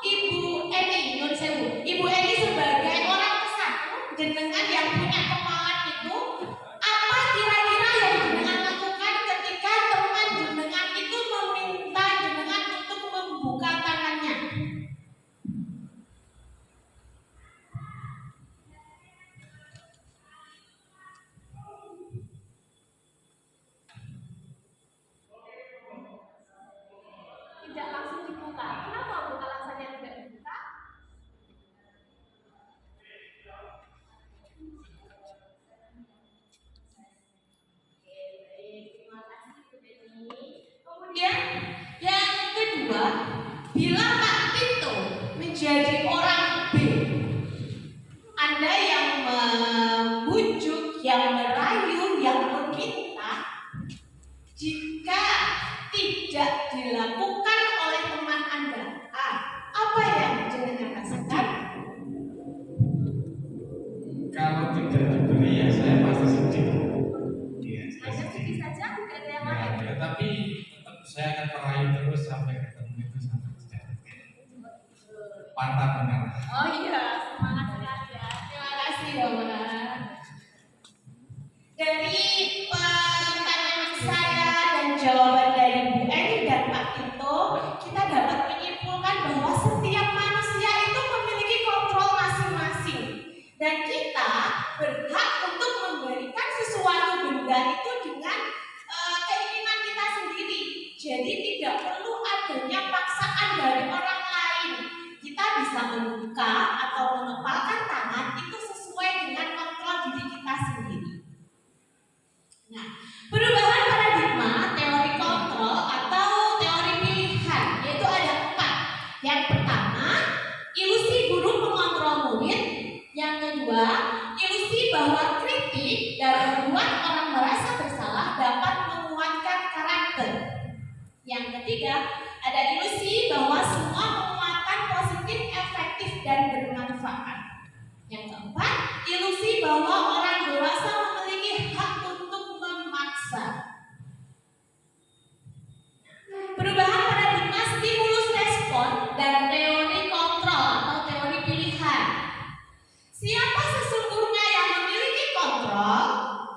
Ibu Eni, Ibu Eni sebagai orang kesatu, jenengan yang punya kepalan itu, apa kira-kira yang jenengan lakukan ketika teman jenengan itu meminta jenengan untuk membuka tangannya? Tidak langsung dibuka. Kenapa bukan alasannya tidak dibuka? Oke, baik. Terima kasih Bu Deni. Kemudian yang kedua, bila Pak Tito menjadi orang B, Anda yang membujuk, yang merayu, yang meminta, jika tidak dilakukan oleh teman Anda, apa yang jenengan rasakan? Kalau tidak diberi ya saya pasti sedih. Iya, saya Anda sedih. sedih saja, tidak ada yang Nah, lain. ya, tapi tetap saya akan merayu terus sampai ketemu itu sampai tidak. Pantang menyerah. Oh iya, semangat sekali ya. Terima kasih Bapak. bisa membuka atau mengepalkan tangan itu sesuai dengan kontrol diri kita sendiri. Nah, perubahan paradigma teori kontrol atau teori pilihan yaitu ada 4. Yang pertama, ilusi guru mengontrol murid. Yang kedua, ilusi bahwa kritik dan membuat orang merasa bersalah dapat menguatkan karakter. Yang ketiga, ada ilusi bahwa semua penguatan positif, efektif, dan bermanfaat. Yang keempat, ilusi bahwa orang dewasa memiliki hak untuk memaksa. Perubahan paradigma stimulus respon dan teori kontrol atau teori pilihan. Siapa sesungguhnya yang memiliki kontrol?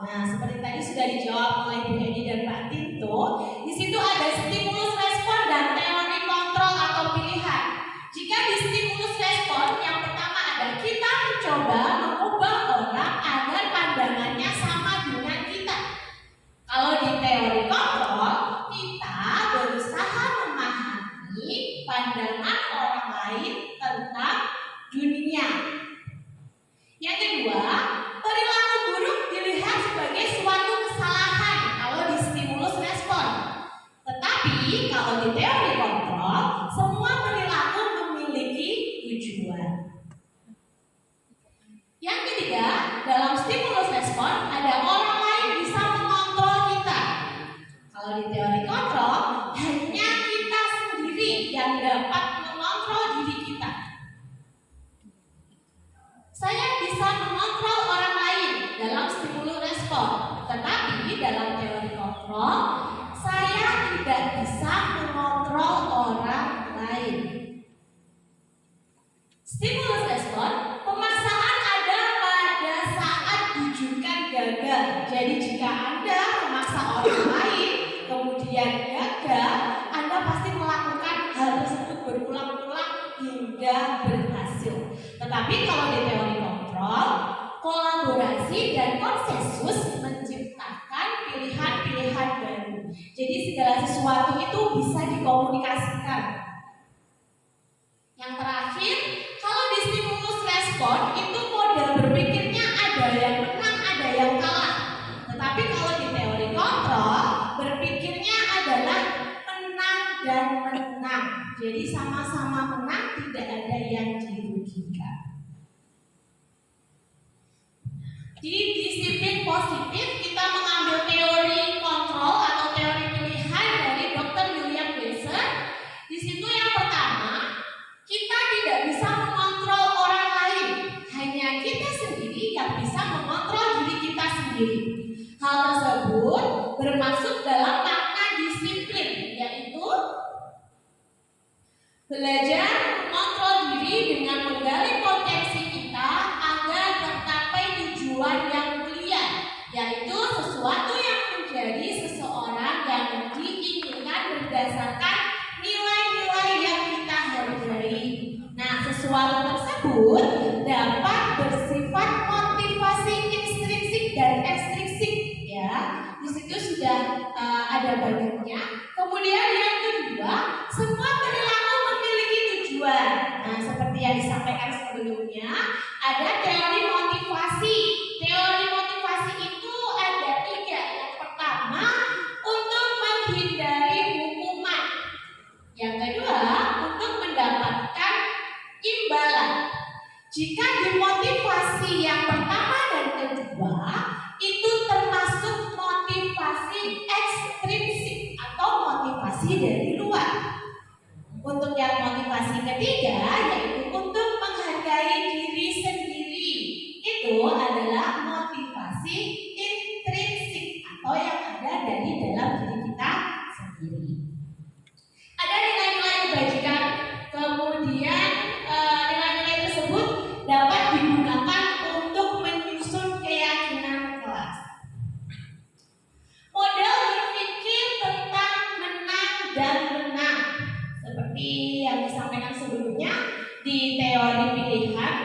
Nah, seperti tadi sudah dijawab oleh Bu Edi dan Pak Tinto. Di situ ada stimulus respon dan teori kontrol atau pilihan. Jika di stimulus respon, yang pertama ada kita mencoba mengubah orang agar pandangannya sama dengan kita. Kalau di teori kontrol, kita berusaha memahami pandangan orang lain tentang dunia. Yang kedua, perilaku buruk dilihat sebagai suatu kesalahan kalau di stimulus respon. Tetapi kalau di teori kontrol, semua perilaku memiliki tujuan. Yang ketiga, dalam stimulus respon ada orang lain bisa mengontrol kita. Kalau di teori kontrol, hanya kita sendiri yang dapat mengontrol diri kita. Saya bisa mengontrol orang lain dalam stimulus respon, tetapi dalam teori kontrol, saya tidak bisa mengontrol orang lain. Stimulus respon, pemaksaan ada pada saat rujukan gagal. Jadi jika Anda memaksa orang lain, kemudian gagal, Anda pasti melakukan hal tersebut berulang-ulang hingga berhasil. Tetapi kalau di teori kontrol, kolaborasi dan konsensus menciptakan pilihan-pilihan baru. Jadi segala sesuatu itu bisa dikomunikasikan. Yang terakhir, kalau di stimulus respon itu model berpikirnya ada yang menang, ada yang kalah. Tetapi kalau di teori kontrol, berpikirnya adalah menang dan menang. Jadi sama-sama menang, tidak ada yang dirugikan. Di disiplin positif kita mengambil teori kontrol atau teori pilihan dari Dr. William Glasser. Di situ yang pertama, kita tidak bisa mengontrol orang lain, hanya kita sendiri yang bisa mengontrol diri kita sendiri. Hal tersebut bermaksud dalam makna disiplin, yaitu belajar mengontrol diri dengan menggali potensi kita agar tercapai tujuan yang mulia, yaitu sesuatu yang menjadi seseorang yang diinginkan berdasarkan nilai-nilai yang kita hargai. Nah, sesuatu tersebut dapat bersifat motivasi intrinsik dan ekstrinsik, ya. Di situ sudah ada banyaknya. Kemudian yang kedua, semua perilaku memiliki tujuan. Nah, seperti yang disampaikan sebelumnya, ada teori motivasi. Teori motivasi itu ada 3. Yang pertama, untuk menghindari hukuman. Yang kedua, untuk mendapatkan imbalan. Jika dimotivasi yang pertama dan kedua, itu termasuk motivasi ekstrinsik atau motivasi dari luar. Untuk yang motivasi ketiga, yaitu untuk menghargai diri sendiri, itu adalah motivasi intrinsik atau yang ada dari dalam diri kita sendiri. Ada nilai-nilai kebajikan, kemudian nilai-nilai tersebut dapat digunakan untuk menyusun keyakinan kelas. Model berpikir tentang menang dan menang, seperti yang disampaikan sebelumnya di teori pilihan,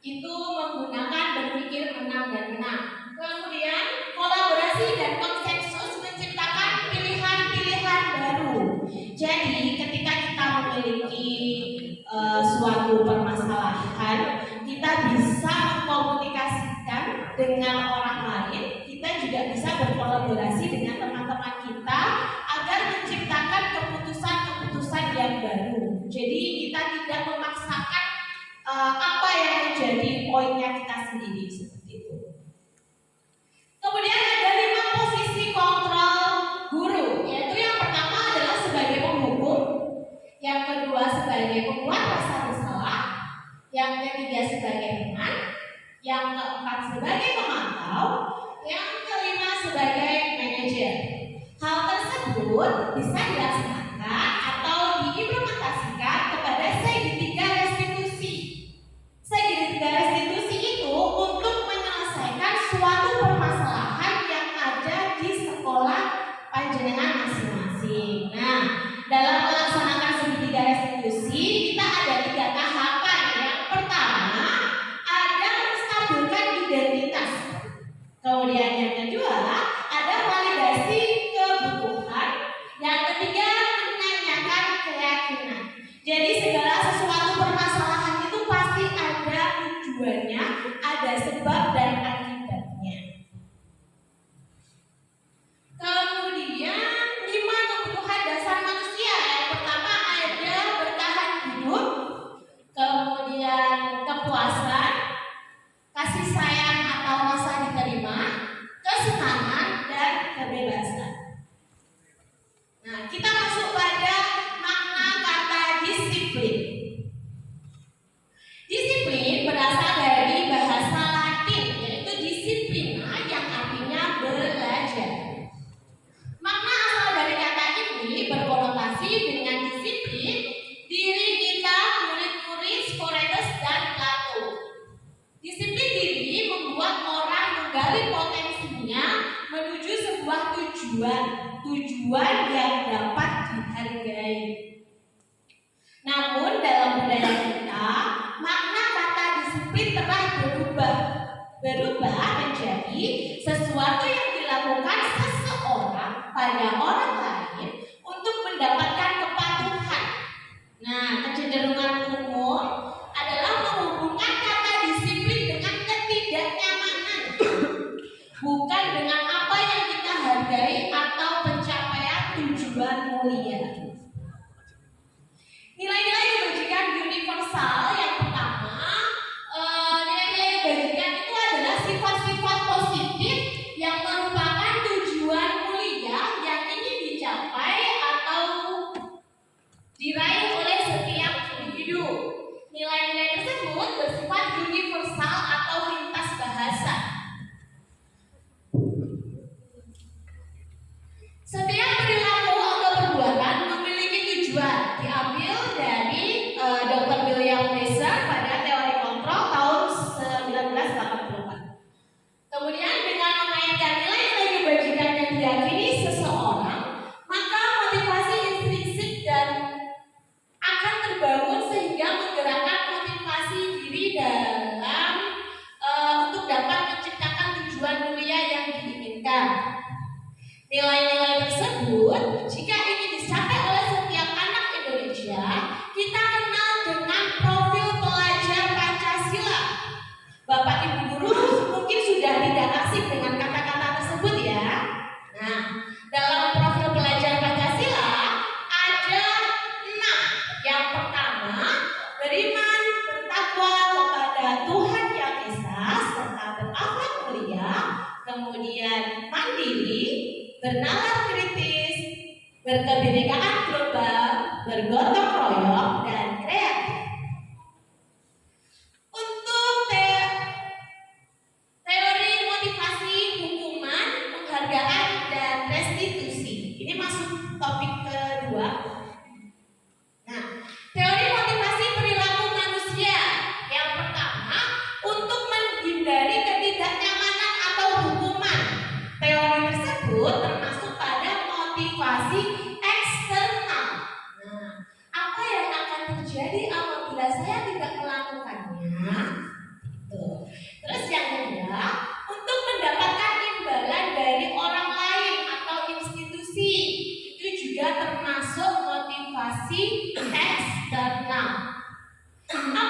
itu menggunakan berpikir menang dan menang. Kemudian kolaborasi dan konsensus menciptakan pilihan-pilihan baru. Jadi ketika kita memiliki suatu suatu permasalahan, kita bisa mengkomunikasikan dengan orang lain, kita juga bisa berkolaborasi dengan teman-teman kita agar menciptakan keputusan-keputusan yang baru. Jadi kita tidak memaksakan apa yang menjadi poinnya kita sendiri, seperti itu. Kemudian ada 5 posisi kontrol guru, yaitu yang pertama adalah sebagai penghukum, yang kedua sebagai pembuat rasa bersalah, yang ketiga sebagai teman, yang keempat sebagai pemantau, yang kelima sebagai manajer. Hal tersebut bisa dilaksanakan atau diimplementasikan kepada segitiga restitusi. Segitiga restitusi itu untuk menyelesaikan suatu permasalahan yang ada di sekolah panjenengan masing-masing. Nah, dalam melaksanakan segitiga restitusi kita ada 3 tahapan. Yang pertama ada menstabilkan identitas. Kemudian yang kedua ada validasi kebutuhan. Yang ketiga menanyakan keyakinan. Jadi segala sesuatu permasalahan itu pasti ada tujuannya, ada sebab dan akibatnya. Kemudian 5 kebutuhan dasar manusia. Yang pertama ada bertahan hidup, kemudian kepuasan, kasih sayang atau rasa diterima, kesenangan, dan kebebasan. Nah, kita masuk pada makna kata disiplin. Disiplin berasal dari bahasa Latin, yaitu disiplina, yang artinya belajar. Makna asal dari kata ini berkonotasi dengan disiplin diri kita, murid-murid Sporetus dan Plato. Disiplin diri membuat orang menggali potensinya menuju sebuah tujuan yang dapat dihargai. Namun dalam budaya kita, makna kata disiplin telah berubah menjadi sesuatu yang dilakukan seseorang pada orang lain untuk mendapatkan kepatuhan. Nah, kecenderungan umum adalah menghubungkan kata disiplin dengan ketidaknyamanan, bukan dengan apa yang kita hargai atau pencapaian tujuan mulia. Nilai-nilai kebajikan universal yang pertama, nilai-nilai kebajikan itu adalah sifat-sifat positif yang merupakan tujuan mulia yang ingin dicapai atau diraih oleh setiap individu. Nilai-nilai tersebut bersifat universal atau lintas bahasa. Setiap perilaku atau perbuatan memiliki tujuan, diambil dari Dr. William Glaser pada teori kontrol tahun 1984. Kemudian dengan mengaitkan nilai-nilai kebajikan yang diyakini seseorang, maka motivasi intrinsik dan akan terbangun sehingga menggerakkan motivasi diri dalam untuk dapat menciptakan tujuan mulia yang diinginkan. Nilai-nilai tersebut jika ingin dicapai oleh setiap anak Indonesia, kita kenal dengan profil pelajar Pancasila. Bapak Ibu guru mungkin sudah tidak asing dengan kata-kata tersebut ya. Nah, dalam profil pelajar Pancasila ada 6. Yang pertama, beriman, bertakwa kepada Tuhan Yang Esa serta berakhlak mulia, kemudian mandiri, bernalar kritis, berkebinekaan global, bergotong royong, dan kreatif. Untuk teori motivasi, hukuman, penghargaan, dan restitusi. Ini masuk topik kedua. Nah, teori motivasi perilaku manusia. Yang pertama, untuk menghindari ketidaknyamanan atau hukuman. Teori tersebut termasuk pada motivasi eksternal. Nah, apa yang akan terjadi apabila saya tidak melakukannya? Gitu. Terus yang kedua, untuk mendapatkan imbalan dari orang lain atau institusi. Itu juga termasuk motivasi eksternal. Apa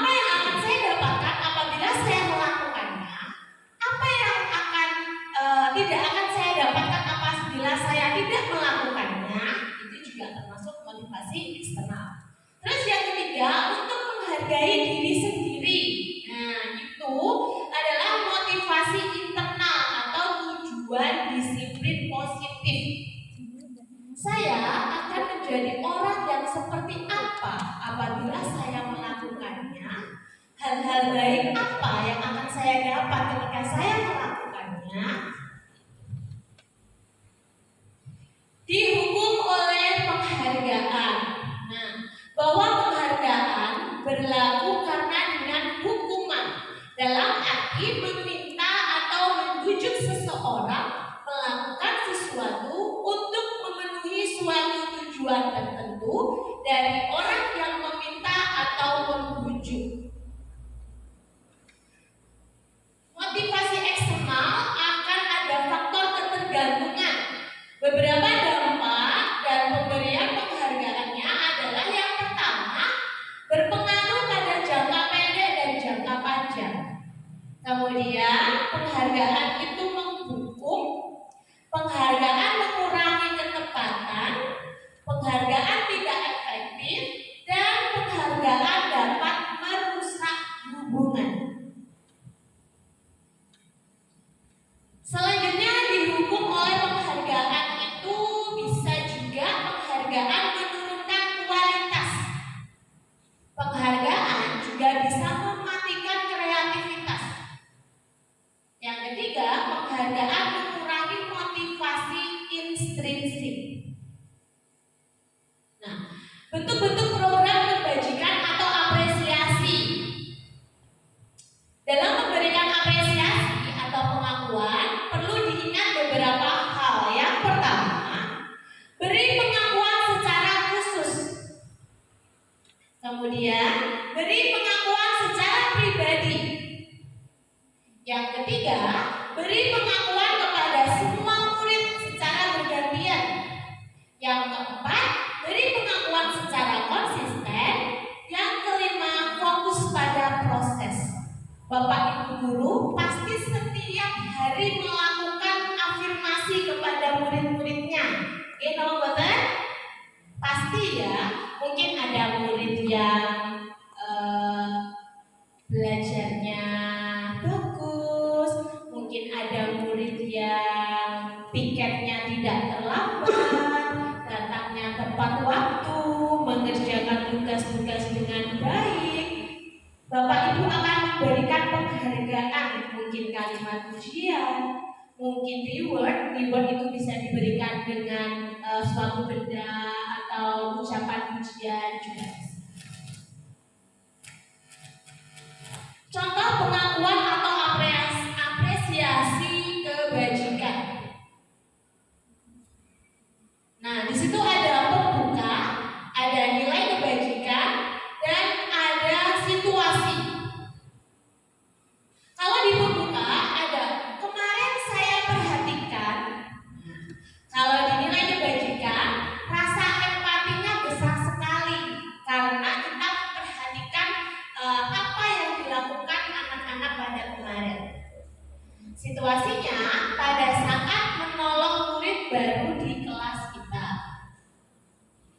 Hal-hal baik apa yang akan saya dapat ketika saya melakukannya? Dihukum oleh penghargaan. Nah, bahwa penghargaan berlaku karena dengan hukuman dalam arti meminta atau membujuk seseorang melakukan sesuatu untuk memenuhi suatu tujuan tertentu dari orang yang meminta atau membujuk. Motivasi eksternal akan ada faktor ketergantungan. Beberapa dampak dan pemberian penghargaannya adalah yang pertama, berpengaruh pada jangka pendek dan jangka panjang. Kemudian, penghargaan itu menghukum, penghargaan mengurangi ketepatan, penghargaan tidak efektif, dan penghargaan dapat merusak hubungan. Selanjutnya, dihukum oleh penghargaan itu bisa juga penghargaan menurunkan kualitas. Penghargaan juga bisa mematikan kreativitas. Yang ketiga, penghargaan mengurangi motivasi intrinsik. Nah, bentuk-bentuk program kebajikan atau apresiasi. Dalam memberikan apresiasi atau pengakuan, perlu diingat beberapa hal. Yang pertama, beri pengakuan secara khusus. Kemudian, beri pengakuan secara pribadi. Yang ketiga, beri pengakuan kepada semua murid secara bergantian. Yang keempat, beri pengakuan secara konsisten. Yang kelima, fokus pada proses. Bapak Ibu guru pasti setiap hari melakukan afirmasi kepada murid-muridnya. Tahu betul? Pasti ya. Mungkin ada murid yang belajarnya bagus, mungkin ada murid yang piketnya tidak terlambat, datangnya tepat waktu, mengerjakan tugas-tugas dengan baik. Bapak Ibu akan memberikan penghargaan, mungkin kalimat pujian, mungkin reward itu bisa diberikan dengan suatu benda atau ucapan pujian juga. Contoh pengakuan atau apresiasi kebajikan. Nah, di situ ada pembuka, ada nilai kebajikan, dan ada situasi. Kalau di pembuka ada kemarin saya perhatikan. Kalau di nilai kebajikan, rasa empatinya besar sekali karena kita memperhatikan apa yang dilakukan anak-anak pada kemarin. Situasinya pada saat menolong murid baru di kelas kita.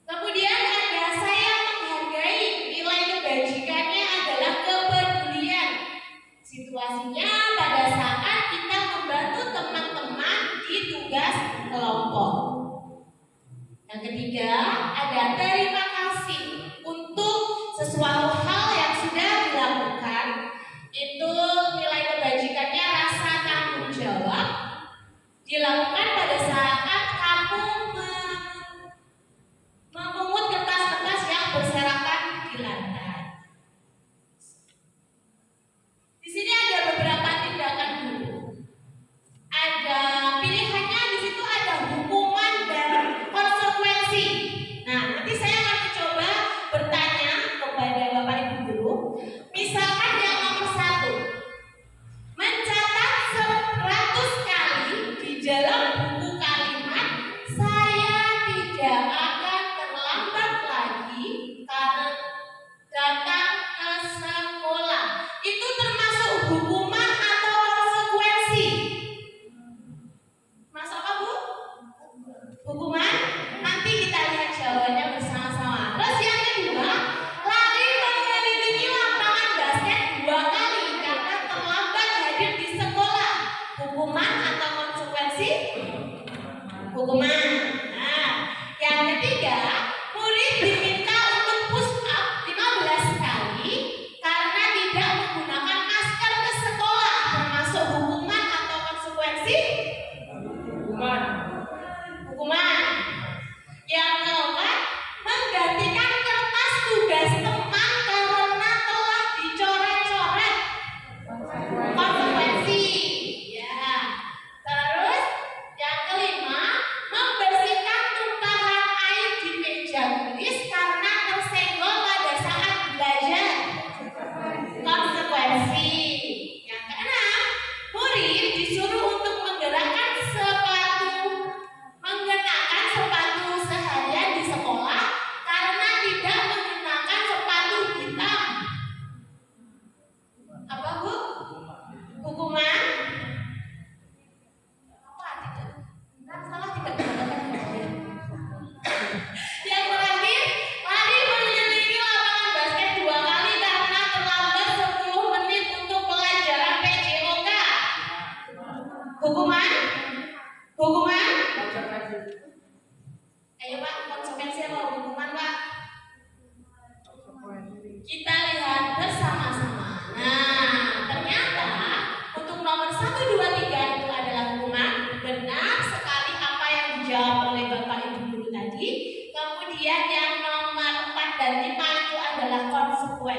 Kemudian ada saya menghargai, nilai kebajikannya adalah kepedulian. Situasinya pada saat kita membantu teman-teman di tugas kelompok. Yang ketiga, ada terima kasih untuk sesuatu hal yang sudah dilakukan. Itu nilai kebajikannya rasa tanggung jawab. Dilakukan pada saat kamu memungut kertas-kertas yang berserakan di lantai. Di sini ada beberapa tindakan guru. Ada pilihannya, di situ ada hukuman dan konsekuensi. Nah, nanti saya akan mencoba bertanya kepada Bapak Ibu guru. Misalkan yang nomor 1, mencatat 100 kali di dalam buku kalimat saya tidak akan terlambat lagi karena datang ke sekolah. Itu termasuk hukuman atau konsekuensi? Masuk apa, Bu? Hukuman? Nanti kita lihat jawabannya bersama-sama. Terus yang kedua, lari mengelilingi lapangan basket 2 kali karena terlambat hadir di sekolah. Hukuman atau konsekuensi? Hukuman. Nah, yang ketiga, murid diminta untuk push up 15 kali karena tidak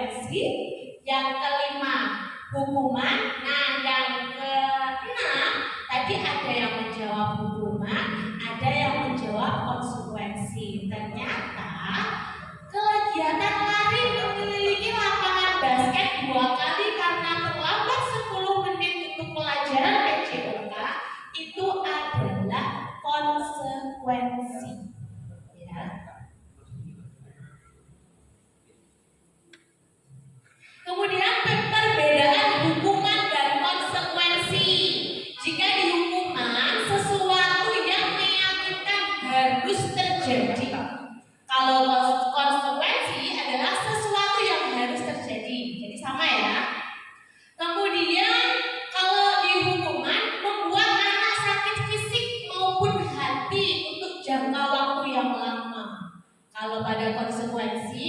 konsekuensi. Yang kelima, hukuman. Nah, yang keenam, tadi ada yang menjawab hukuman, ada yang menjawab konsekuensi. Ternyata kegiatan lari mengelilingi lapangan basket 2 kali karena terlambat 10 menit untuk pelajaran PJOK itu adalah konsekuensi. Ya. Kemudian perbedaan hukuman dan konsekuensi. Jika di hukuman sesuatu yang menyakitkan harus terjadi. Kalau konsekuensi adalah sesuatu yang harus terjadi. Jadi sama ya. Kemudian kalau di hukuman membuat anak sakit fisik maupun hati untuk jangka waktu yang lama. Kalau pada konsekuensi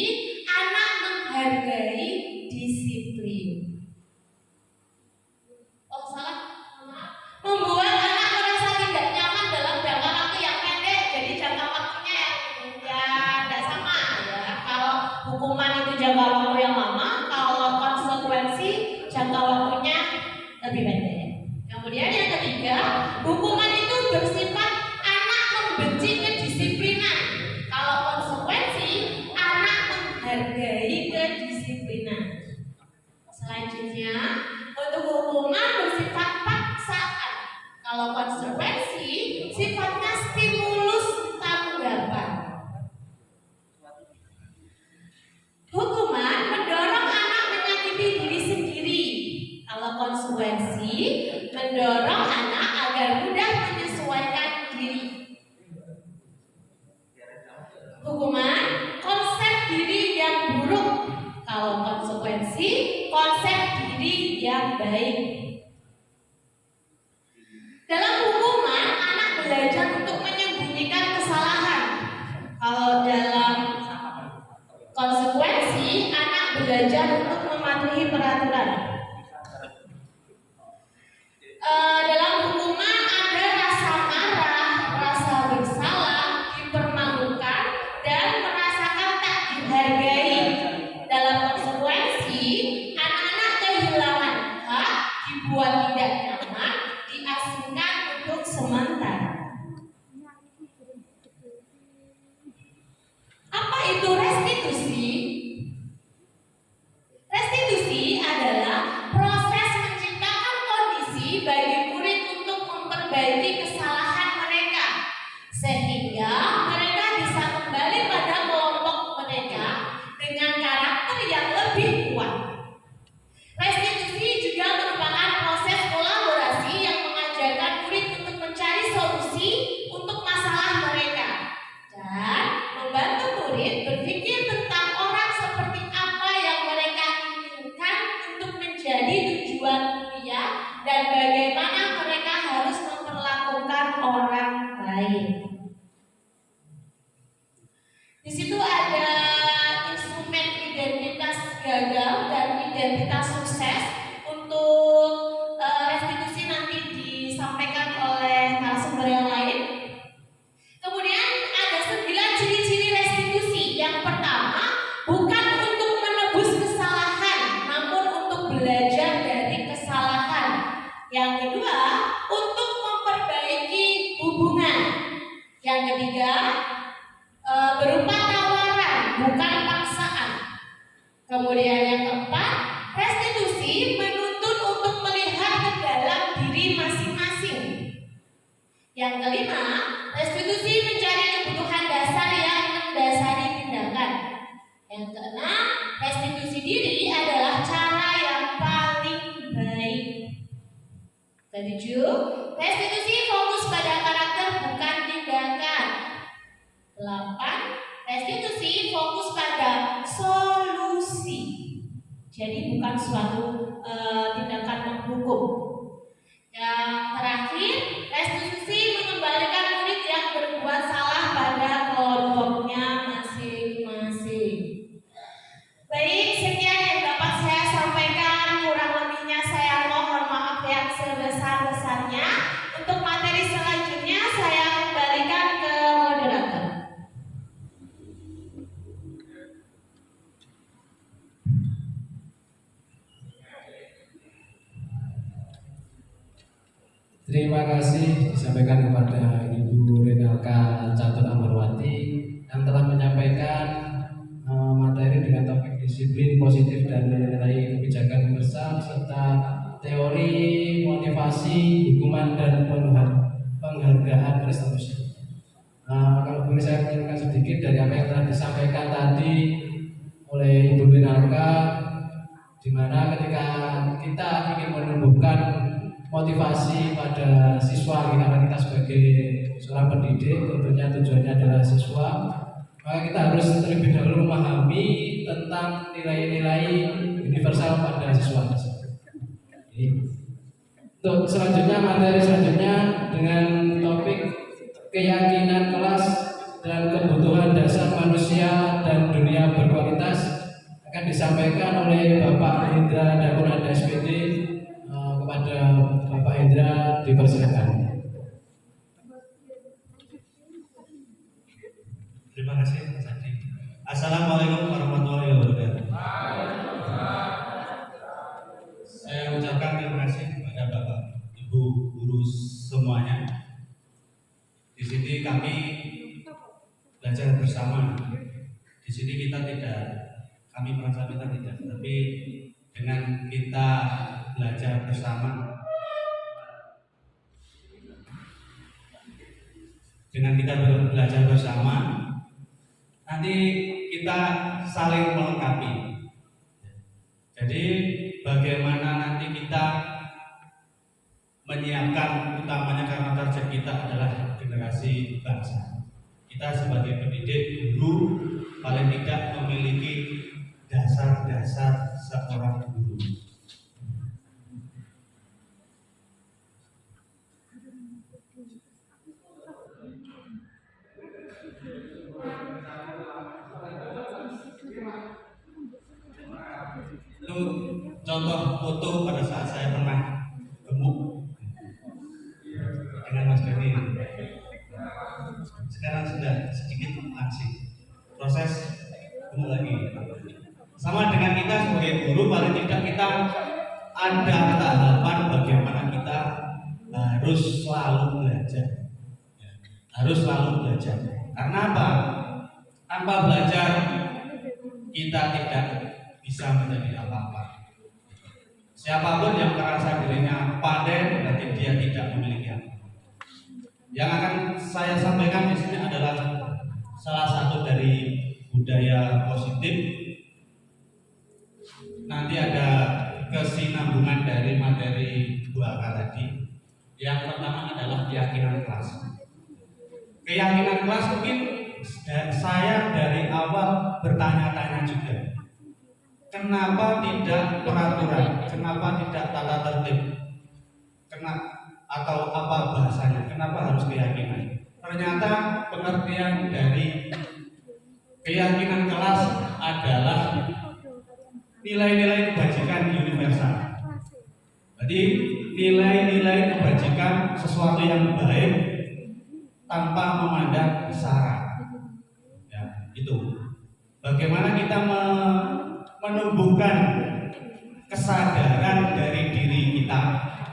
anak menghargai disiplin. Oh salah, membuat anak merasa tidak nyaman dalam jangka waktu yang pendek. Jadi jangka waktunya ya tidak sama ya. Kalau hukuman itu jangka waktu yang lama, kalau konsekuensi jangka waktunya lebih pendek. Kemudian yang ketiga, hukuman itu bersifat anak membenci kedisiplinan. Kalau konsekuensi anak menghargai kedisiplinan. Selanjutnya, untuk hukuman bersifat paksaan. Kalau konsekuensi sifatnya stimulus tanggapan. Hukuman mendorong anak menyakiti diri sendiri. Kalau konsekuensi mendorong anak agar mudah menyesuaikan diri. Hukuman konsep diri yang buruk. Kalau konsekuensi konsep diri yang baik. Dalam hukuman anak belajar untuk menyembunyikan kesalahan. Kalau dalam konsekuensi anak belajar untuk mematuhi peraturan. Dalam hukuman ada rasa marah, rasa bersalah, dipermalukan, dan merasakan tak dihargai. Dalam konsekuensi, anak-anak kehilangan hak, dibuat tidak nyaman, diasingkan untuk sementara. Apa itu restitusi? Restitusi adalah proses menciptakan kondisi bagi murid untuk memperbaiki kesalahan mereka, sehingga mereka bisa kembali pada kelompok mereka dengan karakter yang lebih kuat. Restitusi juga merupakan proses kolaborasi yang mengajarkan murid untuk mencari solusi untuk masalah mereka dan membantu murid berpikir tentang orang seperti apa yang mereka inginkan untuk menjadi tujuan dunia dan bagaimana mereka harus memperlakukan orang lain. Di situ ada instrumen identitas gagal dan identitas sukses. Untuk restitusi nanti disampaikan oleh narasumber yang lain. Kemudian ada 9 ciri-ciri restitusi. Yang pertama, bukan untuk menebus kesalahan, namun untuk belajar dari kesalahan. Yang kedua, untuk memperbaiki hubungan. Yang ketiga, berupa tawaran, bukan paksaan. Kemudian yang keempat, restitusi menuntut untuk melihat ke dalam diri masing-masing. Yang kelima, restitusi mencari kebutuhan dasar yang mendasari tindakan. Yang keenam, restitusi diri adalah cara yang paling baik. Ketujuh, restitusi fokus pada karakter bukan tindakan. 8. Restitusi fokus pada solusi. Jadi bukan suatu tindakan menghukum. Yang terakhir, restitusi mengembalikan murid yang berbuat salah pada kelompoknya masing-masing. Baik, sekian yang dapat saya sampaikan. Kurang lebihnya saya mohon maaf yang sebesar-besarnya. Untuk materi selanjutnya saya kembalikan ke moderator. Terima kasih disampaikan kepada Ibu Renalka Catur Amarwati yang telah menyampaikan materi dengan topik disiplin positif dan nilai kebijakan besar serta teori motivasi, hukuman dan penghargaan prestasi. Kalau boleh saya menyampaikan sedikit dari apa yang telah disampaikan tadi oleh Ibu Renalka, di mana ketika kita ingin menumbuhkan motivasi pada siswa, karena kita sebagai seorang pendidik tentunya tujuannya adalah siswa, maka kita harus terlebih dahulu memahami tentang nilai-nilai universal pada siswa. Untuk selanjutnya, materi selanjutnya dengan topik keyakinan kelas dan kebutuhan dasar manusia dan dunia berkualitas akan disampaikan oleh Bapak Hendra Dakunada SPD. Kepada Bapak Hendra dipersilakan. Terima kasih Mas Adi. Assalamualaikum warahmatullahi wabarakatuh. Saya ucapkan terima kasih kepada Bapak Ibu guru semuanya. Di sini kami belajar bersama. Di sini kami merasa kita tidak, tapi dengan kita belajar bersama, nanti kita saling melengkapi. Jadi bagaimana nanti kita menyiapkan, utamanya karena target kita adalah generasi bangsa. Kita sebagai pendidik, guru, paling tidak memiliki dasar-dasar seorang guru. Itu contoh foto pada saat saya pernah gemuk dengan Mas Doni. Sekarang sudah sedikit langsing, proses gemuk lagi. Sama dengan kita sebagai guru, paling tidak kita ada tahapan bagaimana kita harus selalu belajar. Karena apa? Tanpa belajar kita tidak bisa menjadi apa-apa. Siapapun yang merasa dirinya pandai, berarti dia tidak memiliki apa. Yang akan saya sampaikan di sini adalah salah satu dari budaya positif. Nanti ada kesinambungan dari materi Bu Aka tadi. Yang pertama adalah keyakinan kelas. Keyakinan kelas mungkin saya dari awal bertanya-tanya juga. Kenapa tidak peraturan? Kenapa tidak tata tertib? Atau apa bahasanya? Kenapa harus keyakinan? Ternyata pengertian dari keyakinan kelas adalah nilai-nilai kebajikan universal. Jadi nilai-nilai kebajikan sesuatu yang baik tanpa memandang syarat. Ya, itu. Bagaimana kita menumbuhkan kesadaran dari diri kita,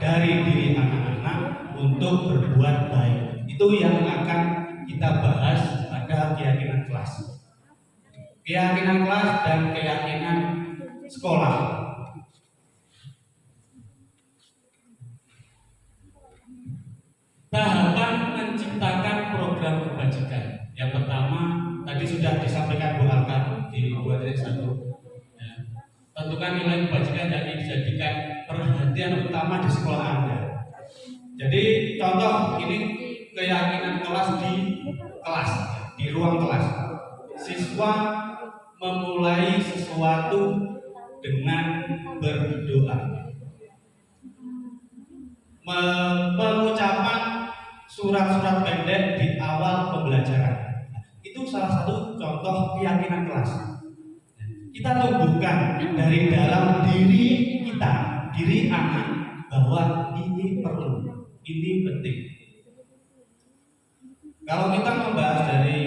dari diri anak-anak untuk berbuat baik. Itu yang akan kita bahas pada keyakinan kelas. Keyakinan kelas dan keyakinan sekolah. Tahapan menciptakan program kebajikan. Yang pertama tadi sudah disampaikan Bu Alka di 2.1. Ya. Tentukan nilai kebajikan yang dijadikan perhatian utama di sekolah Anda. Jadi contoh ini keyakinan kelas di ruang kelas. Siswa memulai sesuatu dengan berdoa. Mengucapkan surat-surat pendek di awal pembelajaran. Itu salah satu contoh keyakinan kelas. Kita tumbuhkan dari dalam diri kita, diri anak, bahwa ini perlu, ini penting. Kalau kita membahas dari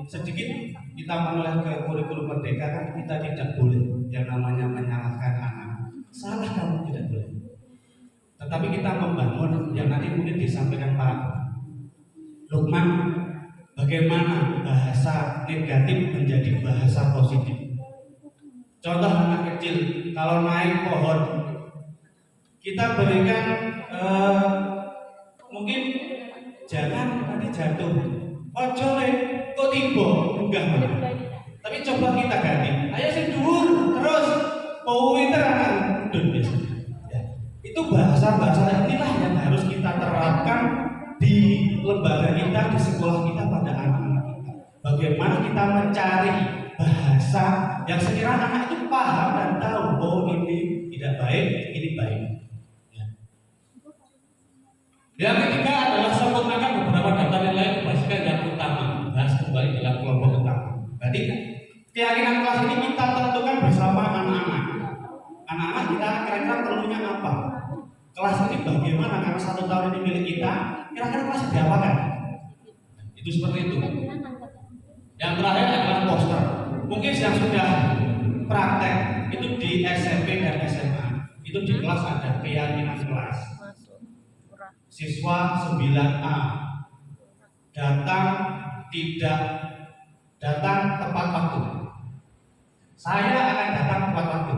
sedikit, kita menoleh ke kurikulum merdeka, kan kita tidak boleh yang namanya menyalahkan anak. Salah kamu tidak boleh. tetapi kita membangun yang nanti mungkin disampaikan Pak Lukman, bagaimana bahasa negatif menjadi bahasa positif. Contoh anak kecil, kalau naik pohon, kita berikan mungkin jangan nanti jatuh, ojo kok tiba, enggak. Tapi coba kita ganti, ayo sih dhuwur terus pinter akan mudun biasanya. Ya. Itu bahasa-bahasa inilah yang harus kita terapkan di lembaga kita, di sekolah kita pada anak-anak kita. Bagaimana kita mencari bahasa yang sekiranya anak itu paham dan tahu, oh ini tidak baik, ini baik. Ya. Yang ketiga adalah sempurnakan beberapa data nilai kebajikan yang utama. Bahas kembali dalam kelompok utama. Berarti keyakinan kelas ini kita tentukan bersama anak-anak. Anak-anak kita kira-kira perlunya apa? Kelas ini bagaimana? Karena 1 tahun ini milik kita, kira-kira kelas diapakan? Itu seperti itu. Yang terakhir adalah poster. Mungkin yang sudah praktek itu di SMP dan SMA. Itu di kelas ada keyakinan kelas. Siswa 9A datang tepat waktu. Saya akan datang tepat waktu.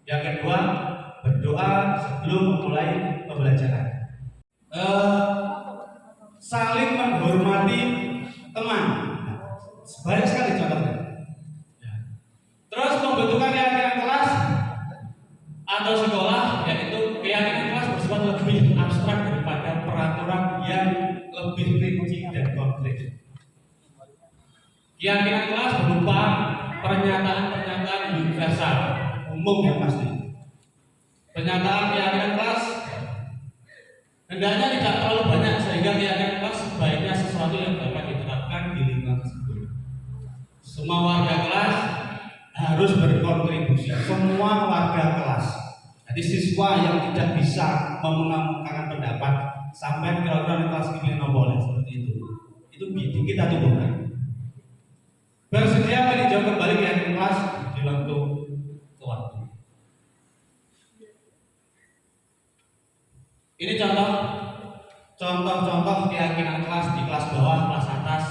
Yang kedua, berdoa sebelum memulai pembelajaran. Saling menghormati teman. Banyak sekali contohnya. Terus pembentukan keyakinan kelas atau sekolah, yaitu keyakinan kelas bersifat lebih abstrak daripada peraturan yang lebih rinci dan konkret. Keyakinan kelas berupa pernyataan-pernyataan universal, umum yang pasti. Pernyataan keyakinan kelas hendaknya tidak terlalu banyak sehingga keyakinan kelas sebaiknya sesuatu yang dapat diterapkan di lingkungan tersebut. Semua warga kelas harus berkontribusi. Semua warga kelas. Jadi siswa yang tidak bisa mengemukakan pendapat sampai kira-kira kelas ini boleh seperti itu. Itu kita tumbuhkan. Bersedia meninjau kembali keyakinan kelas di waktu ke waktu. Ini contoh keyakinan kelas di kelas bawah, kelas atas,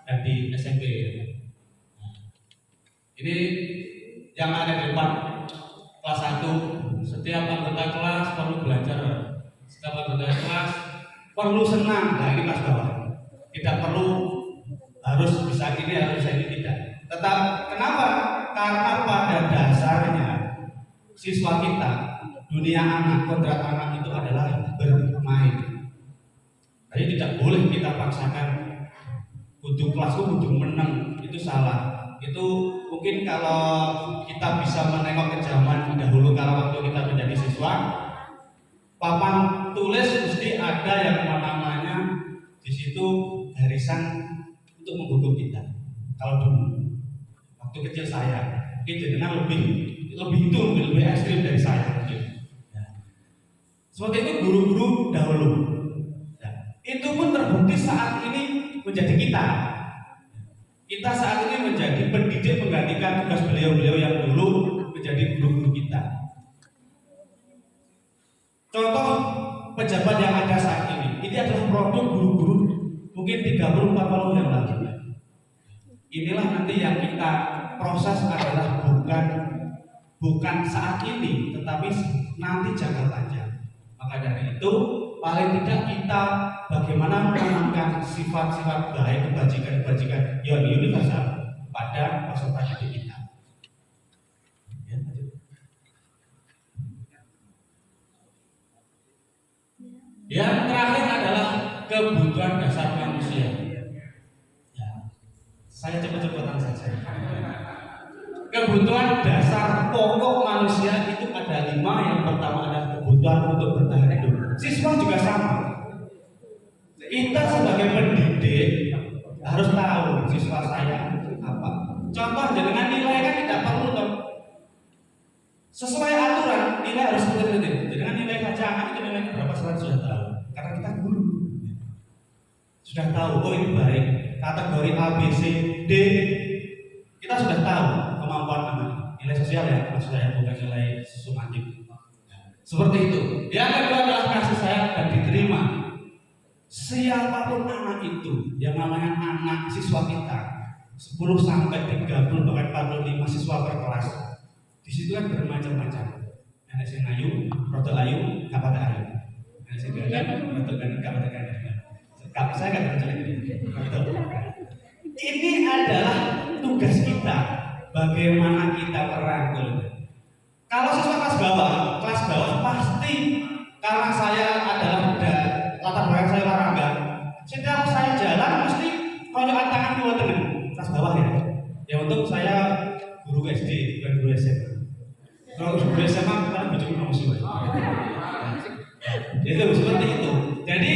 dan di SMP. Ini yang ada di depan kelas 1. Setiap anggota kelas perlu belajar. Setiap anggota kelas perlu senang. Nah ini kelas bawah. Tidak perlu harus bisa ini, harus bisa ini, tidak. Tetap kenapa? Karena pada dasarnya siswa kita, dunia anak, kodrat anak itu adalah bermain. Jadi tidak boleh kita paksakan kudu kelasku kudu menang, itu salah. Itu mungkin kalau kita bisa menengok ke zaman dahulu kalau waktu kita menjadi siswa, papan tulis mesti ada yang namanya di situ garisan untuk menghukum kita. Kalau dulu waktu kecil saya, itu dengan lebih ekstrim dari saya. Seperti itu guru-guru dahulu. Itu pun terbukti saat ini menjadi kita. Kita saat ini menjadi pendidik menggantikan tugas beliau-beliau yang dulu menjadi guru-guru kita. Contoh pejabat yang ada saat ini adalah produk guru-guru mungkin 30-40 yang lalu. Inilah nanti yang kita proses adalah bukan saat ini, tetapi nanti jangka panjang. Maka dari itu, paling tidak kita bagaimana menanamkan sifat-sifat baik, kebajikan yang universal pada peserta didik kita. Yang terakhir adalah kebutuhan dasar manusia. Ya, saya cepat-cepatan saja. Kebutuhan dasar pokok manusia itu ada 5. Yang pertama adalah kebutuhan untuk bertahan hidup. Siswa juga sama. Kita sebagai pendidik harus tahu siswa saya apa. Contoh dengan nilai kan tidak perlu dong. Sesuai aturan nilai harus seperti. Dengan nilai saja anak itu nilai berapa sudah tahu. Karena kita guru sudah tahu. Oh ini baik. Kategori A, B, C, D kita sudah tahu kemampuan anak. Nilai sosial ya, maksud saya bukan nilai sumatif. Seperti itu. Yang kedua adalah kasih sayang dan diterima. Siapapun anak itu, yang namanya anak siswa kita, 10 sampai 30 bahkan 45 siswa per kelas. Di situ kan bermacam-macam. Ada sing ayu, rodo ayu, gak pada ayu. Ada sing gandeng, rodo gandeng, gak pada gandeng. Saya gak percaya ini. Ini adalah tugas kita. Bagaimana kita merangkul. Kalau siswa kelas bawah pasti karena saya adalah latar belakang saya olahraga. Setiap saya jalan mesti koyokan tangan dua tengah kelas bawah ya. Ya untuk saya guru SD bukan guru SMA. Kalau guru SMA kita bicara musuh. Itu seperti itu. Jadi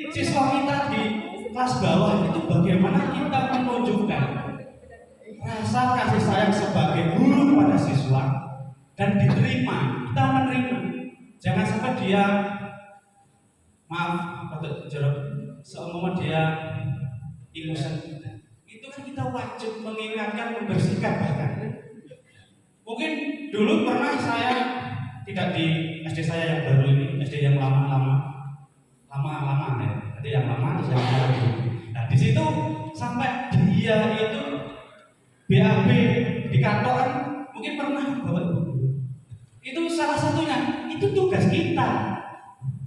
siswa kita di kelas bawah itu bagaimana kita menunjukkan rasa kasih sayang sebagai guru kepada siswa dan diterima, kita menerima. Jangan sampai dia maaf atau jorok seumpama dia innocent kita. Itu kan kita wajib mengingatkan, membersihkan bahkan. Mungkin dulu pernah saya tidak di SD saya yang baru ini, SD yang lama ya. Ada yang lama, ada yang baru. Nah di situ sampai dia itu BAB di kantor kan mungkin pernah bawa buku. Itu salah satunya, itu tugas kita.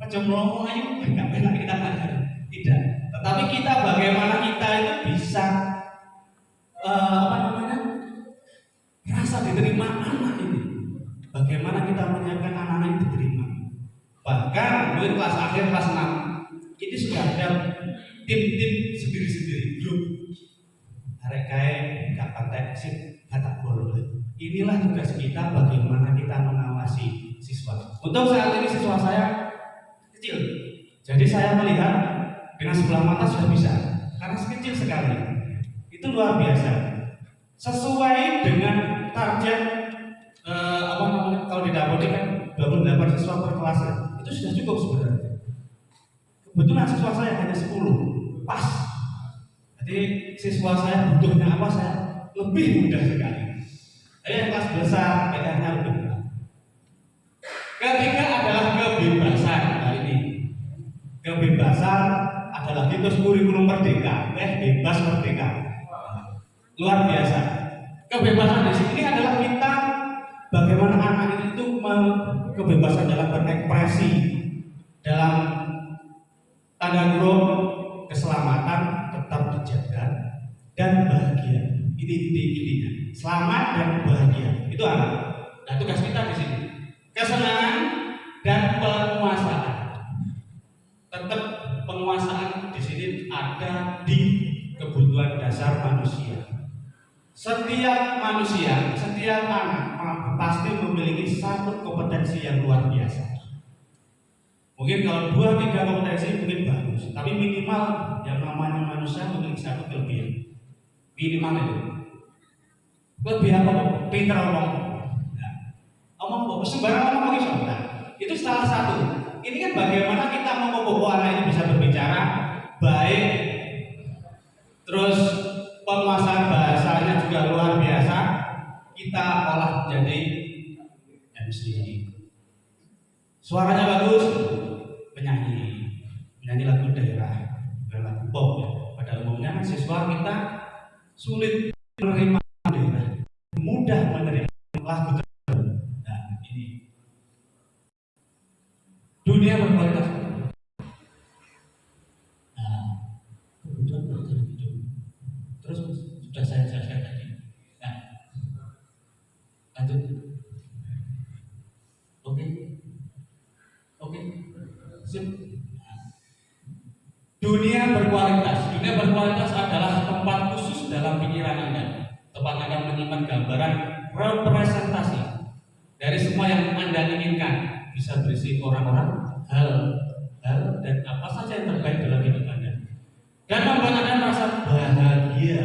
Kecemplung ayo, nggak benar kita ajar. Tidak. Tetapi kita bagaimana kita itu bisa rasa diterima anak ini. Bagaimana kita menyiapkan anak-anak yang diterima. Bahkan mungkin kelas akhir kelas 6 ini sudah ada tim-tim sendiri-sendiri grup. Arek kae gak pantek sip kata bolo. Inilah tugas kita bagaimana kita mengawasi siswa. Untuk saat ini siswa saya kecil. Jadi saya melihat dengan sebelah mata sudah bisa karena kecil sekali. Itu luar biasa. Sesuai dengan target kalau di Dapodi kan 28 siswa per kelas ya. Itu sudah cukup sebenarnya. Kebetulan siswa saya hanya 10. Pas. Jadi siswa saya butuhnya apa saya lebih mudah sekali. Yang kelas besar PR-nya lebih berat. Ketiga adalah kebebasan. Nah ini kebebasan adalah kitus kurikulum merdeka. Bebas merdeka. Luar biasa. Kebebasan di sini adalah kita bagaimana anak itu kebebasan dalam berekspresi, dalam tanda kurung keselamatan tetap dijaga dan bahagia. Ini intinya. Selamat dan bahagia. Itu anak. Nah, tugas kita di sini. Kesenangan dan penguasaan. Tetap penguasaan di sini ada di kebutuhan dasar manusia. Setiap manusia, setiap anak pasti memiliki satu kompetensi yang luar biasa. Mungkin kalau 2-3 kompetensi mungkin bagus, tapi minimal yang namanya manusia memiliki satu kelebihan. Minimal itu. Lebih apa? Pintar ngomong. Nah, omong sembarang ngomong bisa. Nah, itu salah satu. Ini kan bagaimana kita membawa anak ini bisa berbicara baik, terus penguasaan bahasanya juga luar biasa. Kita olah jadi MC. Suaranya bagus, menyanyi lagu daerah, bukan lagu pop ya. Pada umumnya siswa kita sulit menerima daerah, mudah menerima lagu tersebut. Nah ini dunia berkualitas. Nah kebutuhan belajar hidup. Terus sudah saya jelaskan tadi. Nah lanjut. Oke. Sip. Dunia berkualitas. Dunia berkualitas adalah tempat khusus dalam pikiran Anda. Tempat Anda menyimpan gambaran representasi dari semua yang Anda inginkan. Bisa berisi orang-orang, hal, dan apa saja yang terbaik dalam hidup Anda. Dan membuat Anda merasa bahagia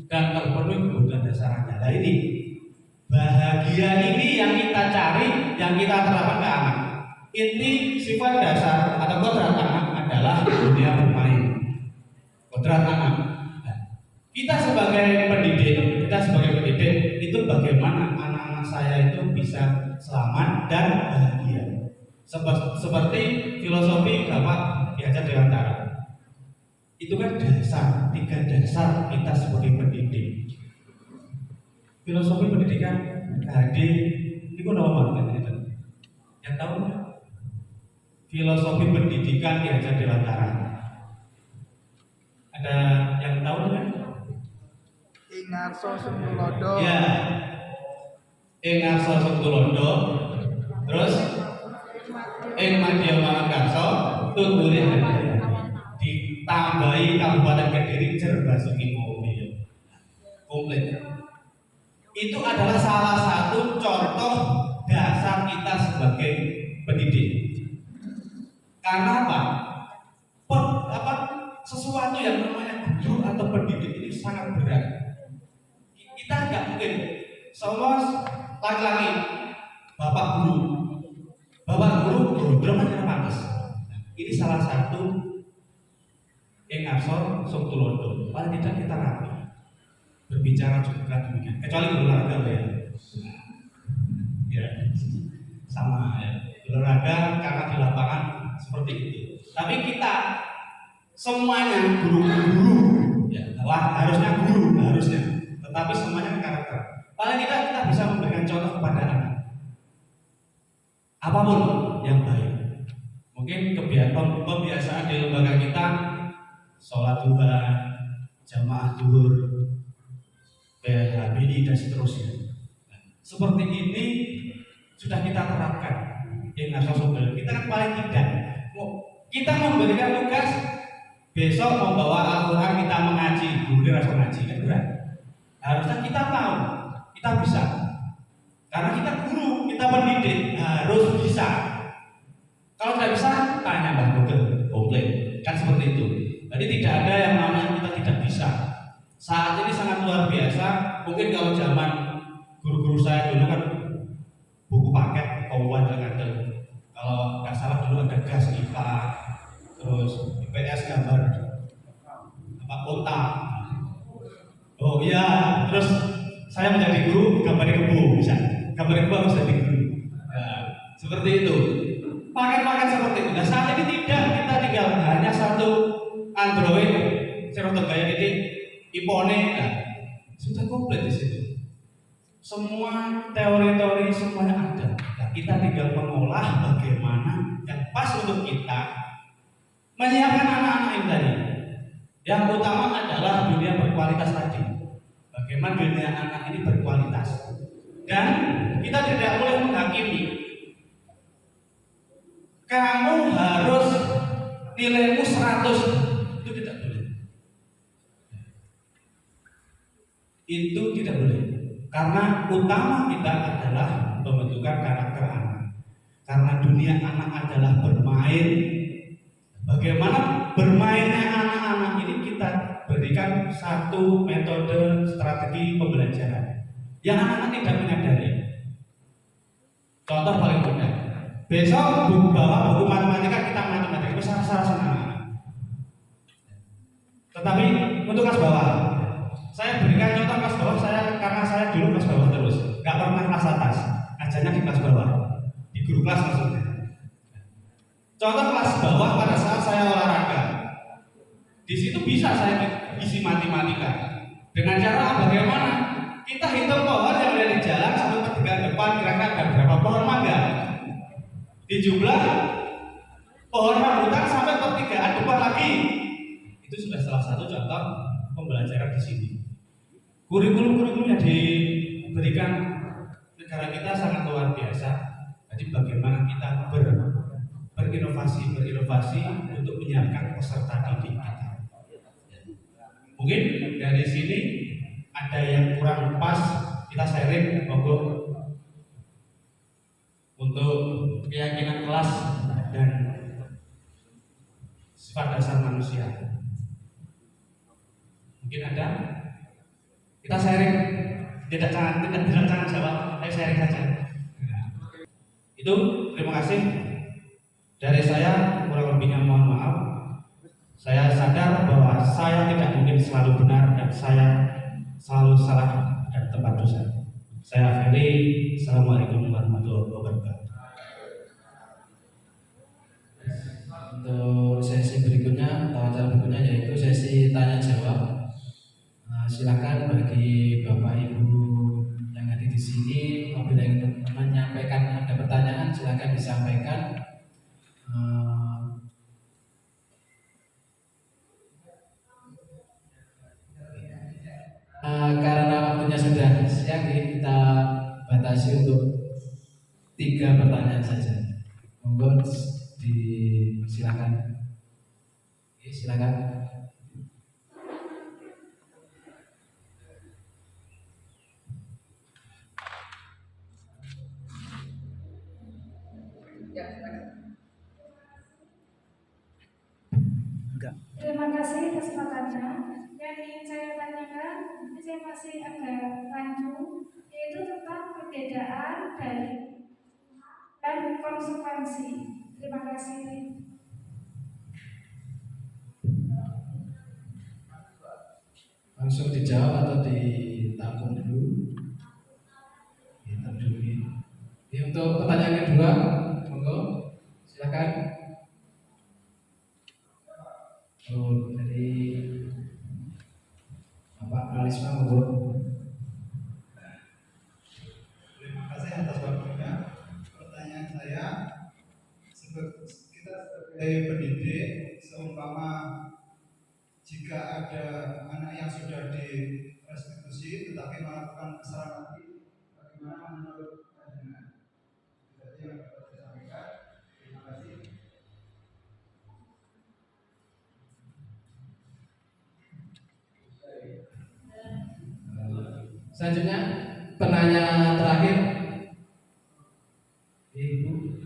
dan terpenuhi kebutuhan dasar Anda. Nah ini bahagia ini yang kita cari, yang kita terapkan ke anak. Ini sifat dasar atau kodrat anak adalah dunia bermain. Kodrat anak. Nah, kita sebagai pendidik, itu bagaimana anak-anak saya itu bisa selamat dan bahagia. Seperti filosofi Bapak Ki Hajar Dewantara. Itu kan dasar, 3 dasar kita sebagai pendidik. Filosofi pendidikan tadi itu nama banget itu. Yang tahu nggak? Filosofi pendidikan Ki Hajar Dewantara. Ada yang tahu nggak? Ingarso Sungtulodo. Ya, Ingarso Sungtulodo. Terus Madya Mangarso, Tuturi Hadaya. Ditambahi Kabupaten Kediri Jerbasuki Mulyo. Komplit. Itu adalah salah satu contoh dasar kita sebagai pendidik. Karena apa? Sesuatu yang namanya guru atau pendidik ini sangat berat. Kita nggak mungkin semua laki-laki bapak guru belum ada pantas. Ini salah satu Ingarso Sungtulodo. Paling tidak kita rapi berbicara juga demikian. Kecuali olahraga ya. Ya, sama ya. Olahraga karena di lapangan seperti itu. Tapi kita semuanya guru-guru ya, harusnya guru harusnya. Tetapi semuanya karakter. Paling tidak kita bisa memberikan contoh kepada anak. Apapun yang baik. Mungkin pembiasaan di lembaga kita sholat duha, jamaah zuhur, PHBI dan seterusnya. Nah, seperti ini sudah kita terapkan. Kita kan paling tidak kita memberikan tugas besok membawa Al-Quran kita mengaji, guru rasa ngaji kan berat. Harusnya kita tahu, kita bisa. Karena kita guru, kita pendidik harus bisa. Kalau tidak bisa, tanya Mbak Google, komplain. Kan seperti itu. Jadi tidak ada yang namanya kita tidak bisa. Saat ini sangat luar biasa. Mungkin kalau zaman guru-guru saya dulu kan buku paket, keuangan dan ada. Kalau nggak salah dulu ada gas IPA, terus IPS gambar apa kota. Oh iya, terus saya menjadi guru gambar kebo bisa. Gambar kebo harus jadi guru. Nah, seperti itu. Paket-paket seperti itu. Nah saat ini tidak, kita tinggal hanya satu Android, Serotok Gaya ini, iPhone, nah, sudah komplit di situ. Semua teori-teori semuanya ada. Nah, kita tinggal mengolah bagaimana yang pas untuk kita menyiapkan anak-anak ini tadi. Yang utama adalah dunia berkualitas tadi. Bagaimana dunia anak ini berkualitas. Dan kita tidak boleh menghakimi. Kamu harus nilaimu 100, itu tidak boleh. Itu tidak boleh. Karena utama kita adalah pembentukan karakter anak. Karena dunia anak adalah bermain. Bagaimana bermainnya anak-anak ini kita berikan satu metode strategi pembelajaran yang anak-anak tidak menyadari. Contoh paling mudah. Besok bawa buku matematika, kita matematika itu salah senang. Tetapi untuk kelas bawah, saya berikan contoh kelas bawah saya karena saya dulu kelas bawah terus, nggak pernah kelas atas, ajarnya di kelas bawah, di guru kelas maksudnya. Contoh kelas bawah pada saat saya olahraga, di situ bisa saya isi matematika dengan cara bagaimana kita hitung pohon yang ada di jalan sampai pertigaan depan kira-kira ada berapa pohon mangga. Dijumlah pohon rambutan sampai pertigaan depan lagi. Itu sudah salah satu contoh pembelajaran di sini. Kurikulum yang diberikan negara kita sangat luar biasa. Jadi bagaimana kita berinovasi untuk menyiapkan peserta didik kita. Mungkin dari sini ada yang kurang pas, kita sharing monggo untuk keyakinan kelas dan sifat dasar manusia. Mungkin ada, kita sharing, tidak jangan jawab, sharing saja. Itu terima kasih dari saya, kurang lebihnya mohon maaf. Saya sadar bahwa saya tidak mungkin selalu benar dan saya selalu salah dan tempat dosa. Saya Feli, Assalamualaikum warahmatullahi wabarakatuh. Untuk sesi berikutnya atau acara berikutnya yaitu sesi tanya jawab. Silakan bagi Bapak Ibu yang hadir di sini apabila ingin menyampaikan ada pertanyaan silakan disampaikan. Karena waktunya sudah siang, kita batasi untuk 3 pertanyaan saja. Monggo silakan. Oke, silakan. Terima kasih kesempatannya. Yang ingin saya tanyakan, saya masih agak rancu, yaitu tentang perbedaan dari dan konsekuensi. Terima kasih. Langsung dijawab atau ditampung dulu? Ditampung dulu. Ini untuk pertanyaan kedua, monggo silakan. Dari Bapak Alisma, monggo. Terima kasih atas waktunya. Pertanyaan saya, kita sebagai pendidik, seumpama jika ada anak yang sudah direstitusi tetapi melakukan kesalahan lagi, bagaimana menurut panjenengan? Jadi yang dapat saya sampaikan. Terima kasih. Selanjutnya penanya terakhir, Ibu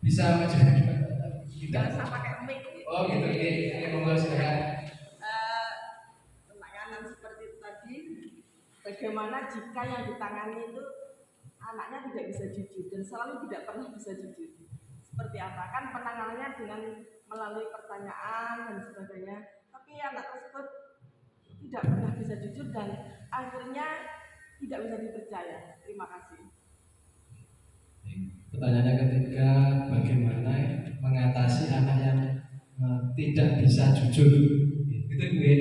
bisa menjawab? Tidak usah pakai mic. Oh gitu, ini monggo silakan. Pertanyaan seperti itu tadi, bagaimana jika yang ditangani itu anaknya tidak bisa jujur dan selalu tidak pernah bisa jujur? Seperti apa? Kan penanganannya dengan melalui pertanyaan dan sebagainya, tapi anak tersebut tidak pernah bisa jujur dan akhirnya tidak bisa dipercaya. Terima kasih. Pertanyaannya ketiga, bagaimana mengatasi anak yang tidak bisa jujur? Itu gue.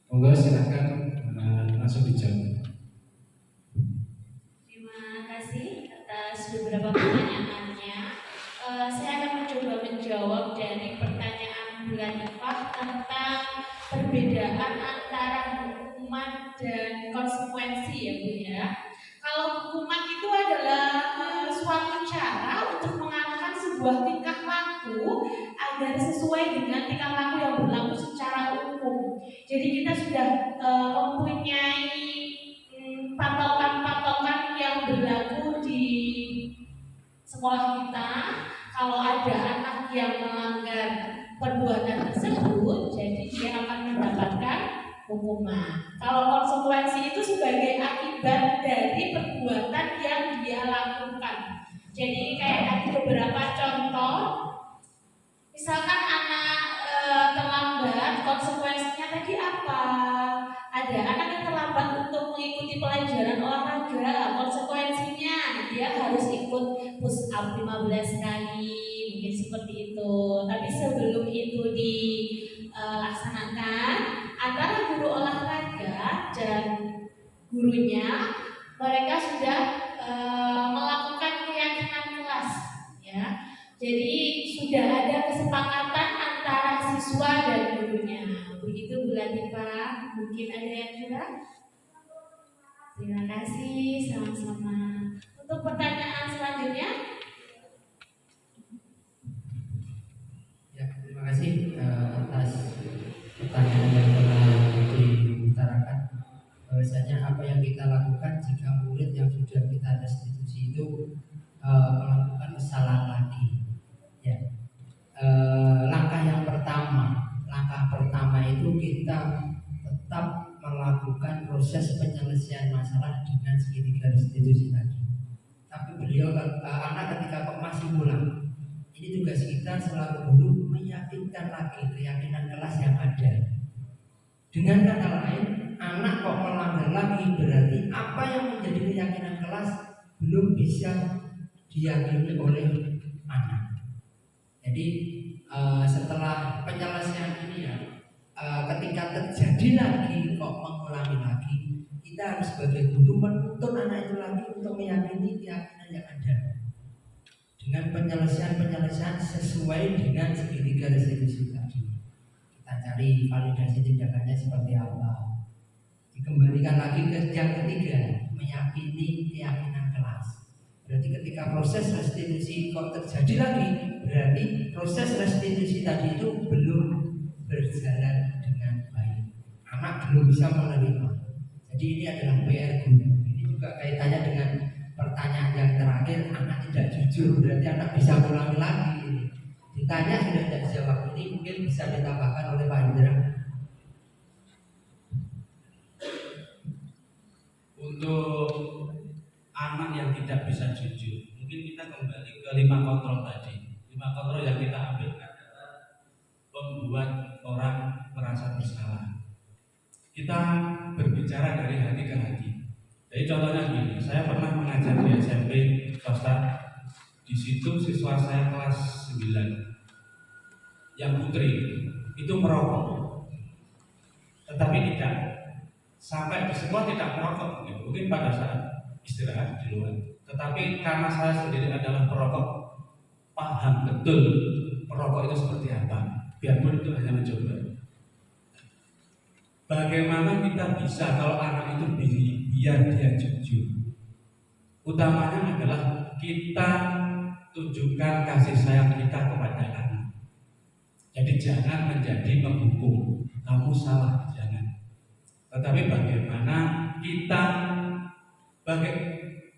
Monggo silakan langsung dijawab. Terima kasih atas beberapa pertanyaannya. Saya akan mencoba menjawab dari pertanyaan bulan Ifah tentang perbedaan antara hukuman dan konsekuensi ya Bu ya. Kalau hukuman itu adalah suatu cara untuk mengarahkan sebuah tingkah laku agar sesuai dengan tingkah laku yang berlaku secara umum. Jadi kita sudah mempunyai patokan-patokan yang berlaku di sekolah kita. Kalau ada anak yang melanggar perbuatan tersebut, jadi dia akan mendapatkan hukuman. Kalau konsekuensi itu sebagai akibat dari perbuatan yang dia lakukan. Jadi kayak tadi beberapa contoh, misalkan anak terlambat, konsekuensinya tadi apa? Ada anak yang terlambat untuk mengikuti pelajaran olahraga, konsekuensinya dia harus ikut push up 15 kali, mungkin seperti itu. Tapi sebelum itu dilaksanakan, antara guru olahraga dan gurunya, mereka sudah melakukan keyakinan kelas, ya. Jadi sudah ada kesepakatan antara siswa dan gurunya. Begitu Bu Latifah. Mungkin ada yang kurang? Terima kasih, sama-sama. Untuk pertanyaan selanjutnya. Ya, terima kasih atas pertanyaan yang telah diutarakan. Bahwasanya apa yang kita lakukan jika murid yang sudah kita restitusi itu melakukan kesalahan lagi. Ya, langkah pertama itu kita tetap melakukan proses penyelesaian masalah dengan segitiga restitusi tadi. Tapi beliau anak ketika masih pulang, ini tugas kita selaku guru meyakinkan lagi keyakinan kelas yang ada. Dengan kata lain, anak kok melanggar lagi berarti apa yang menjadi keyakinan kelas belum bisa diyakini oleh anak. Jadi setelah penyelesaian ini ya, ketika terjadi lagi kok mengulangi lagi, kita harus sebagai guru menuntut anak itu lagi untuk meyakini keyakinan yang ada dengan penyelesaian sesuai dengan segitiga restitusi tadi. Kita cari validasi tindakannya seperti apa. Dikembalikan lagi ke yang ketiga, meyakini keyakinan kelas. Berarti ketika proses restitusi kok terjadi lagi, berarti proses restitusi tadi itu belum berjalan dengan baik. Anak belum bisa menerima. Jadi ini adalah PR guru. Ini juga kaitannya dengan pertanyaan yang terakhir, anak tidak jujur, berarti anak bisa ulangi lagi. Ditanya sudah tidak dijawab, ini mungkin bisa ditambahkan oleh Pak Indra. Untuk anak yang tidak bisa jujur, mungkin kita kembali ke 5 kontrol tadi. 5 kontrol yang kita ambil adalah membuat orang merasa bersalah. Kita berbicara dari hati ke hati. Jadi contohnya gini, saya pernah mengajar di SMP swasta. Di situ siswa saya kelas 9 yang putri itu merokok, tetapi tidak sampai di sekolah tidak merokok, mungkin pada saat istirahat di luar. Tetapi karena saya sendiri adalah perokok, paham betul perokok itu seperti apa, biarpun itu hanya mencoba. Bagaimana kita bisa kalau anak itu biar dia jujur? Utamanya adalah kita tunjukkan kasih sayang kita kepada anak. Jadi jangan menjadi penghukum, kamu salah, jangan. Tetapi bagaimana kita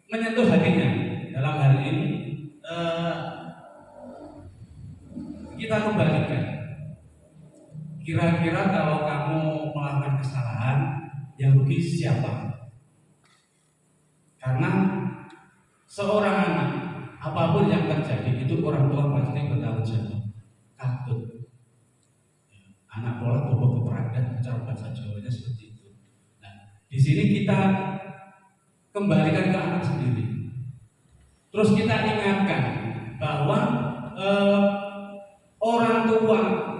menyentuh hatinya. Dalam hal ini kita kembalikan. Kira-kira kalau kamu melakukan kesalahan, yang rugi siapa? Karena seorang anak, apapun yang terjadi itu orang tua pasti bertanggung jawab. Takut anak pola bobo keperangan, cara bahasa Jawanya seperti itu. Nah, di sini kita kembalikan ke anak sendiri. Terus kita ingatkan bahwa orang tua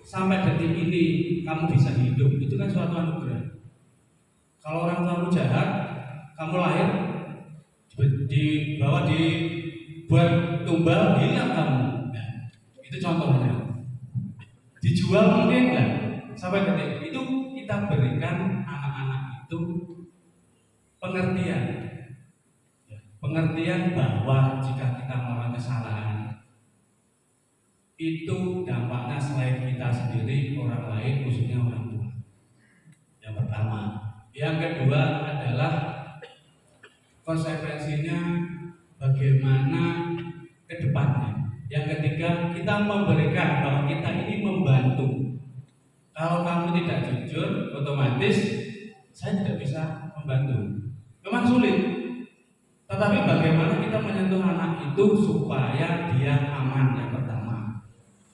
sampai detik ini kamu bisa hidup, itu kan suatu anugerah. Kalau orang tuamu jahat, kamu lahir dibuat tumbal, hilang kamu. Nah, itu contohnya. Dijual mungkin enggak sampai detik itu. Kita berikan anak-anak itu pengertian bahwa jika kita melakukan kesalahan itu dampaknya selain kita sendiri, orang lain, khususnya orang tua. Yang pertama. Yang kedua adalah konsekuensinya bagaimana ke depannya. Yang ketiga, kita memberikan bahwa kita ini membantu. Kalau kamu tidak jujur, otomatis saya tidak bisa membantu. Memang sulit. Tetapi bagaimana kita menyentuh anak itu supaya dia aman, yang pertama.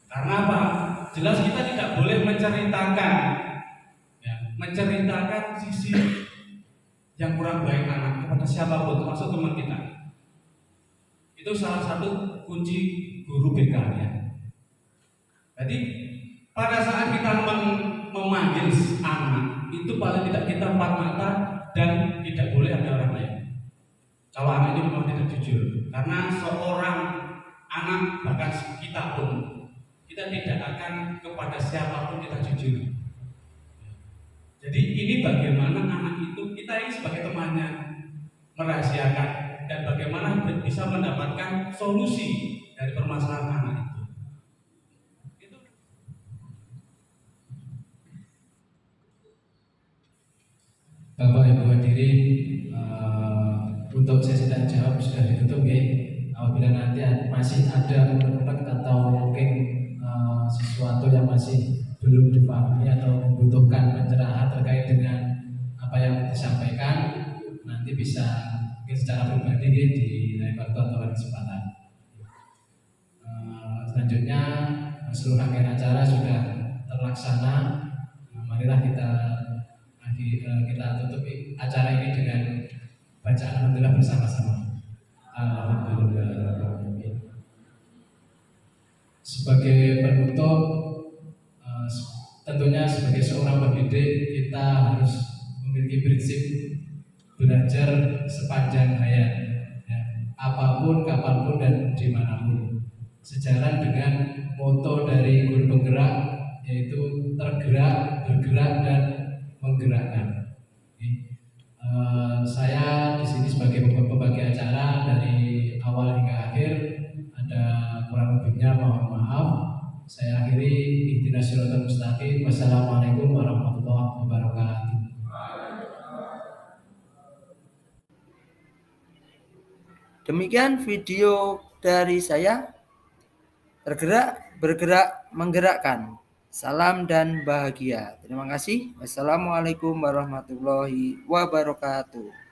Karena apa? Jelas kita tidak boleh menceritakan sisi yang kurang baik anak kepada siapapun, termasuk teman kita. Itu salah satu kunci guru BK ya. Jadi pada saat kita memanggil anak, itu paling tidak kita empat mata dan tidak boleh ada orang lain. Kalau anak ini memang tidak jujur, karena seorang anak bahkan kita pun kita tidak akan kepada siapapun kita jujur. Jadi ini bagaimana anak itu kita ini sebagai temannya merahasiakan dan bagaimana bisa mendapatkan solusi dari permasalahan anak itu. Bapak Ibu hadirin, untuk sesi tanya jawab sudah ditutup ya. Apabila nanti masih ada unek-unek atau mungkin sesuatu yang masih belum dipahami atau membutuhkan pencerahan terkait dengan apa yang disampaikan, nanti bisa mungkin secara pribadi di lain waktu atau lain kesempatan. Selanjutnya seluruh rangkaian acara sudah terlaksana. Marilah kita tutup acara ini dengan bacaan alhamdulillah bersama-sama. Alhamdulillah. sebagai penutup, tentunya sebagai seorang pendidik kita harus memiliki prinsip belajar sepanjang hayat, ya, apapun, kapanpun, dan dimanapun. Sejalan dengan moto dari guru penggerak, yaitu tergerak, bergerak, dan menggerakkan. Saya di sini sebagai pembagi acara dari awal hingga akhir, ada kurang lebihnya mohon maaf. Saya akhiri, ihdinas siratal mustaqim. Wassalamualaikum warahmatullahi wabarakatuh. Demikian video dari saya. Tergerak, bergerak, menggerakkan. Salam dan bahagia. Terima kasih. Wassalamualaikum warahmatullahi wabarakatuh.